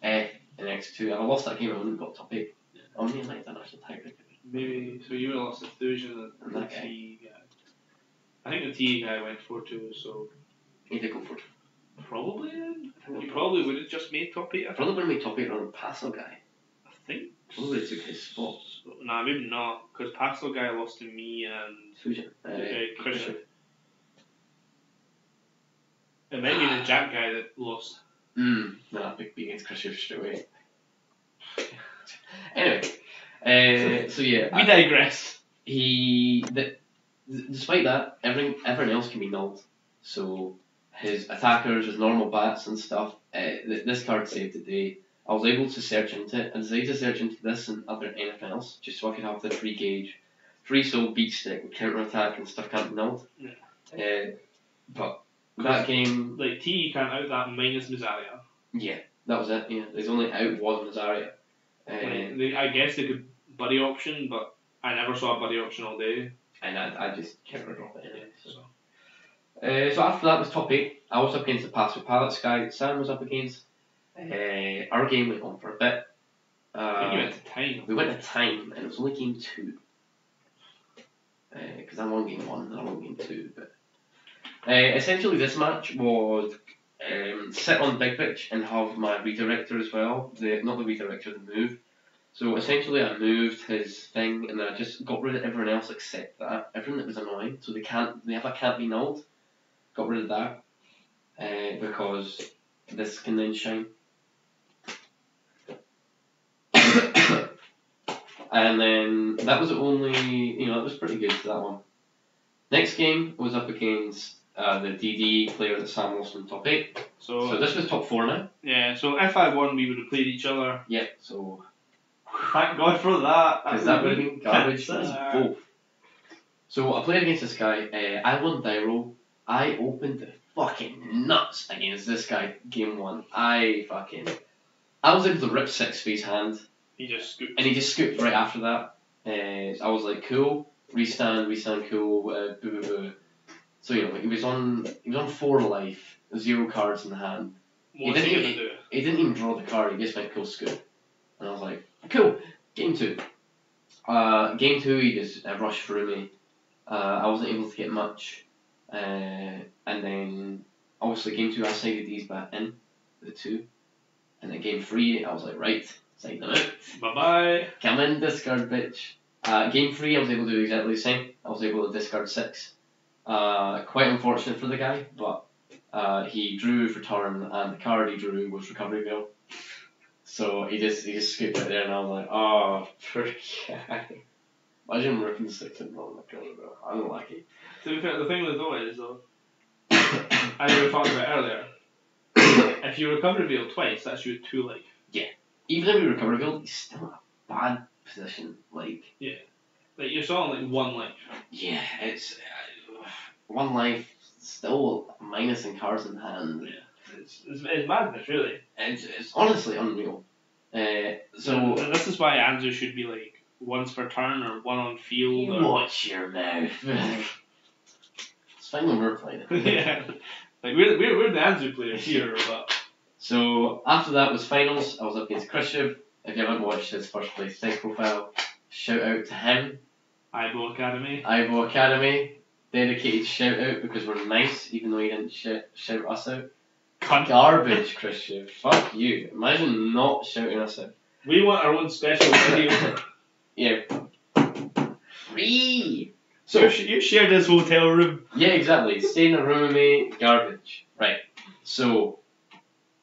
S2: F in X2. And I lost that game, I wouldn't got top 8. Yeah. I mean, like, that actual tiebreaker.
S1: Maybe, so you would have lost the Thujan and the TE guy. I think the TE guy went 4-2, so...
S2: He did go 4-2.
S1: Probably then? You probably would have just made top 8.
S2: Probably would have made top 8 on the Pastel guy.
S1: I think.
S2: Probably took his spot.
S1: So, nah, maybe not, because Pastel guy lost to me and...
S2: Thujan.
S1: Christian. It might be the Jack guy that lost.
S2: Nah, big B against Christian straight away. Anyway, so yeah.
S1: We digress.
S2: Despite that, everything else can be nulled. So his attackers, his normal bats and stuff. This card saved the day. I was able to search into it. I decided to search into this and anything else, just so I could have the 3 gauge, 3 soul beat stick with counter attack and stuff can't be nulled. Yeah. But that game,
S1: like TE can't out that minus Mizaria.
S2: Yeah, that was it. Yeah, his only out was Mizaria.
S1: I guess they could buddy option, but I never saw a buddy option all day.
S2: And I just counter drop it anyway. So after that was top 8. I was up against the Passive Palace guy. Sam was up against. Our game went on for a bit.
S1: We went to time.
S2: We went to time, and it was only game 2. because I won game 1 and I won game 2. But essentially, this match was sit on Big Bitch and have my redirector as well. Not the redirector, the move. So essentially, I moved his thing and then I just got rid of everyone else except that. Everything that was annoying. So they have a can't be nulled. Got rid of that because this can then shine. And then that was only, that was pretty good for that one. Next game was up against the DD player that Sam lost in top 8. So this was top 4 now.
S1: Yeah, so if I won, we would have played each other.
S2: Yeah, so.
S1: Thank God for that.
S2: Because that would have been garbage for us both. So I played against this guy. I won die roll. I opened the fucking nuts against this guy game 1. I was able to rip 6 for his hand.
S1: He just scooped.
S2: And he just scooped right after that. I was like, cool. Restand, cool. Boo, boo, boo. So he was on 4 life, 0 cards in the hand.
S1: He didn't
S2: even draw the card. He just went cool scoop. And I was like, cool. Game 2. Game 2, he just rushed through me. I wasn't able to get much. And then obviously game 2, I sided these back in the 2. And then game 3, I was like, right, side them out.
S1: Bye bye.
S2: Come in, discard bitch. Game 3, I was able to do exactly the same. I was able to discard 6. Quite unfortunate for the guy, but he drew for turn, and the card he drew was Recovery Veil. So he just scooped it there, and I was like, oh, poor guy. Imagine ripping 6 and rolling the card, bro. I'm lucky.
S1: To be fair, the thing with though is, as we were talking about earlier, if you recover Veil twice, that's you at 2 life.
S2: Yeah. Even if you recover Veil, he's still in a bad position.
S1: Yeah. Like, you're still on 1 life.
S2: Yeah, it's 1 life, still minus in cards in hand.
S1: Yeah. It's madness, really.
S2: It's honestly unreal. So
S1: this is why Anzu should be once per turn or 1 on field.
S2: Watch your mouth. It's fine when we're playing it.
S1: Yeah. We're the Anzu players here, but.
S2: So after that was finals. I was up against Khrushchev. If you haven't watched his first place thing profile, shout out to him.
S1: Ivo
S2: Academy. Dedicated shout out because we're nice, even though he didn't shout us out.
S1: Cunt.
S2: Garbage, Khrushchev. Fuck you. Imagine not shouting us out.
S1: We want our own special video.
S2: Yeah. Free!
S1: So you shared this hotel room.
S2: Yeah, exactly. Stay in a room with me. Garbage. Right. So,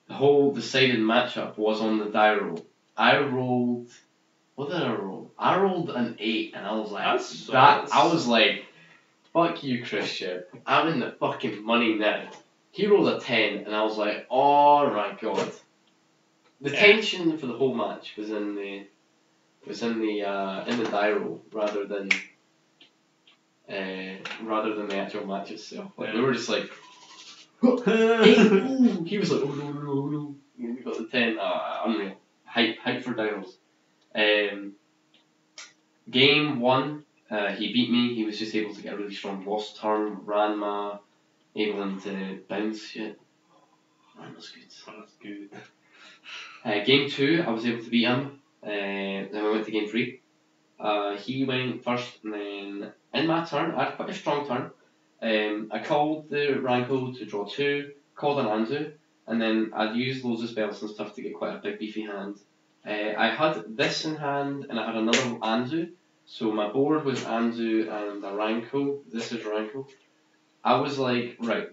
S2: the whole decided matchup was on the die roll. I rolled... What did I roll? I rolled an 8, and I was like... I was like, fuck you, Khrushchev. I'm in the fucking money now. He rolled a 10, and I was like, oh my god. The tension for the whole match was in the die roll rather than the actual match itself. We were just like, hey, he was like, oh no, and we got the 10. Unreal. Hype for die rolls. Game 1, he beat me. He was just able to get a really strong lost turn, Ranma, able to bounce shit. Ranma's good.
S1: That's good.
S2: Game 2, I was able to beat him. Then we went to game 3. He went first, and then in my turn, I had quite a strong turn. I called the Ranko to draw 2, called an Anzu, and then I'd used loads of spells and stuff to get quite a big beefy hand. I had this in hand, and I had another Anzu. So my board was Anzu and a Ranko. This is Ranko. I was like, right,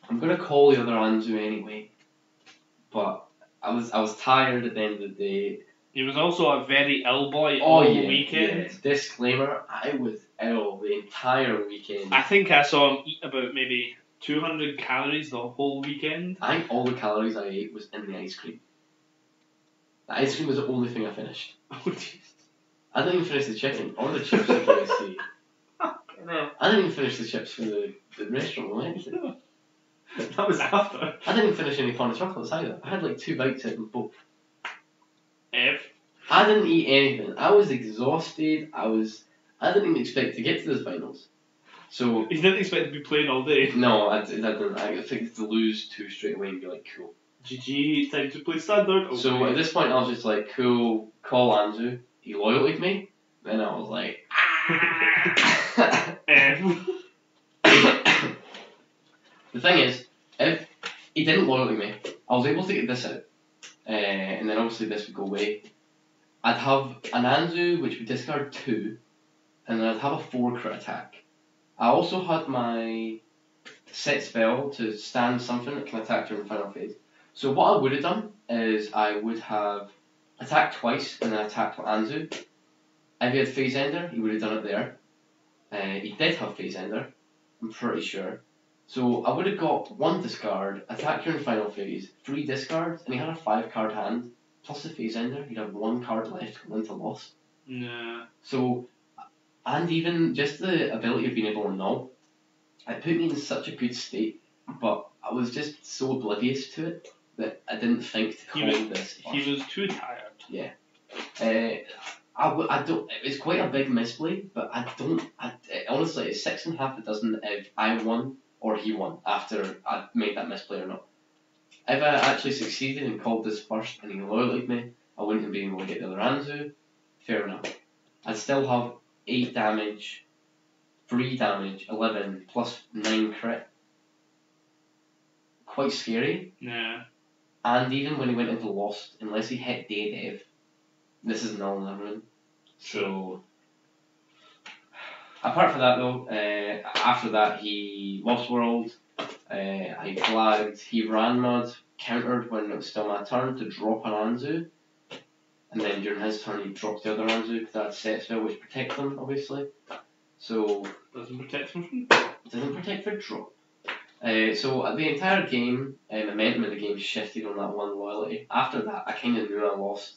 S2: I'm gonna call the other Anzu anyway. But I was tired at the end of the day.
S1: He was also a very ill boy all weekend.
S2: Yeah. Disclaimer, I was ill the entire weekend.
S1: I think I saw him eat about maybe 200 calories the whole weekend.
S2: I think all the calories I ate was in the ice cream. The ice cream was the only thing I finished.
S1: Oh, jeez.
S2: I didn't even finish the chicken or the chips at KFC.
S1: No.
S2: I didn't even finish the chips from the restaurant we went to.
S1: That was after.
S2: I didn't even finish any corn chocolates either. I had 2 bites out of both. I didn't eat anything. I was exhausted. I didn't even expect to get to the finals. So
S1: you didn't expect to be playing all day?
S2: No, I didn't. I expected to lose 2 straight away and be like, cool.
S1: GG, time to play standard. Okay.
S2: So at this point I was just like, cool, call Anzu. He loyaled me. Then I was like, didn't loyalty me. I was able to get this out, and then obviously this would go away. I'd have an Anzu, which would discard 2, and then I'd have a 4 crit attack. I also had my set spell to stand something that can attack during the final phase. So what I would have done is I would have attacked twice and then attacked with Anzu. If he had Phase Ender, he would have done it there. He did have Phase Ender, I'm pretty sure. So I would have got 1 discard, attack during final phase, 3 discards, and he had a 5 card hand, plus the Phase Ender, he'd have 1 card left going into lost.
S1: Nah.
S2: So, and even just the ability of being able to null, it put me in such a good state, but I was just so oblivious to it that I didn't think to call this.
S1: He was too tired.
S2: Yeah. I don't. It's quite a big misplay, but I don't. Honestly, it's 6.5 a dozen if I won or he won after I made that misplay or not. If I actually succeeded and called this first and he loyaled me, I wouldn't have been able to get the other Anzu. Fair enough. I'd still have 8 damage, 3 damage, 11 plus 9 crit. Quite scary.
S1: Yeah.
S2: And even when he went into Lost, unless he hit Day Dev, this is null in everyone. So, apart from that though, after that he Lost World, I flagged, he ran mud, countered when it was still my turn to drop an Anzu, and then during his turn he dropped the other Anzu because that set spell which protects them obviously. So,
S1: Doesn't protect them.
S2: doesn't protect for drop. So the entire game, momentum of the game shifted on that 1 loyalty. After that, I kind of knew I lost.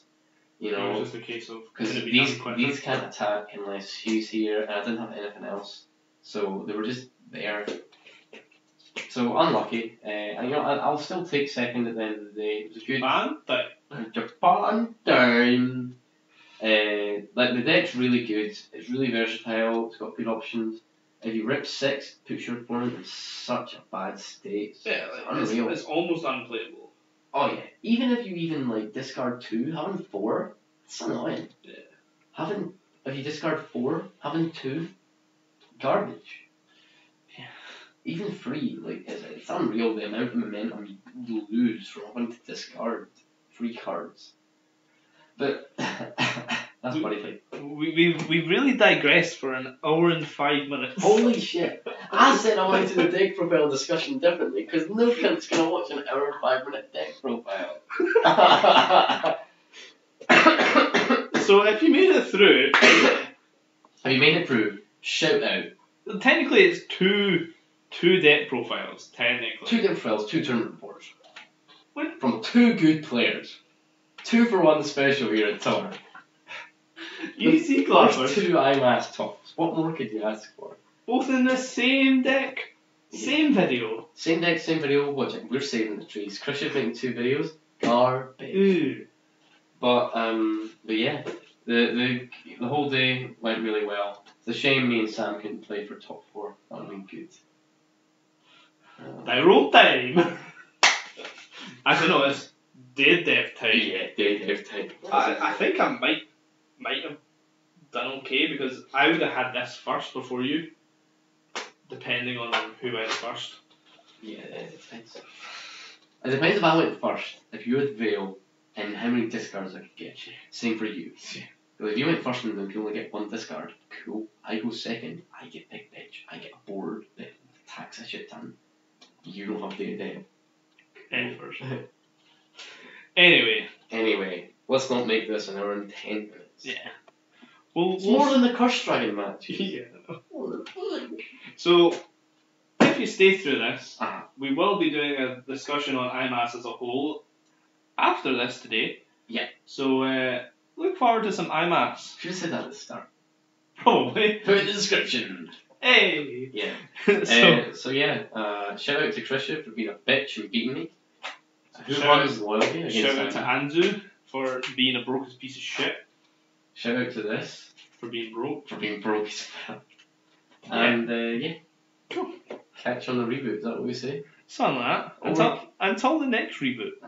S2: You know,
S1: it was just a case of
S2: because these can't attack unless he's here, and I didn't have anything else, so they were just there. So unlucky, and you know I'll still take second at the end of the day. It was a good Japan time. Like the deck's really good. It's really versatile. It's got good options. If you rip 6, puts your opponent in such a bad state.
S1: Yeah, it's almost unplayable.
S2: Oh yeah. Even if you like discard 2, having 4, it's annoying. Yeah. If you discard 4, having 2, garbage.
S1: Yeah.
S2: Even 3, like it's unreal the amount of momentum you lose from having to discard 3 cards. But that's funny.
S1: We've really digressed for an hour and 5 minutes.
S2: Holy shit! I said I wanted the deck profile discussion differently because no cunt's gonna watch an hour and 5 minute deck profile.
S1: So if you made it through,
S2: have you made it through? Shout out.
S1: Technically, it's two deck profiles. Technically,
S2: 2 deck profiles, 2 tournament reports.
S1: What?
S2: From 2 good players. 2 for 1 special here at Tower.
S1: Easy clappers.
S2: 2 IMAS tops. What more could you ask for?
S1: Both in the same deck, same video.
S2: Same deck, same video. Watch it. We're saving the trees. Chris is making 2 videos. Garbage.
S1: Ooh.
S2: But yeah, the whole day went really well. It's a shame me and Sam couldn't play for top 4. That would have been good.
S1: Roll time. I don't know. It's dead dev time.
S2: Yeah, dead dev time.
S1: I think I might have done okay because I would have had this first before you, depending on who went first.
S2: Yeah, it depends. It depends if I went first. If you had Veil and how many discards I could get. Same for you. If you went first and then you only get 1 discard, cool. I go second, I get big bitch. I get a board that attacks a shit ton. You don't have to dev.
S1: End first. Anyway,
S2: let's not make this an hour and 10 minutes.
S1: Yeah.
S2: It's more than the Curse Dragon match.
S1: Yeah. So, if you stay through this, we will be doing a discussion on IMAS as a whole after this today.
S2: Yeah.
S1: So, look forward to some IMAS.
S2: Should have said that at the start.
S1: Probably.
S2: Put it in the description.
S1: Hey!
S2: Yeah. So yeah, shout out to Krisha for being a bitch and beating me. Who won his loyalty against
S1: Shout out to Anzu for being a broke piece of shit.
S2: Shout out to this.
S1: For being broke.
S2: As well. And yeah. Cool. Catch on the reboot, is that what we say?
S1: Something like that. Until the next reboot.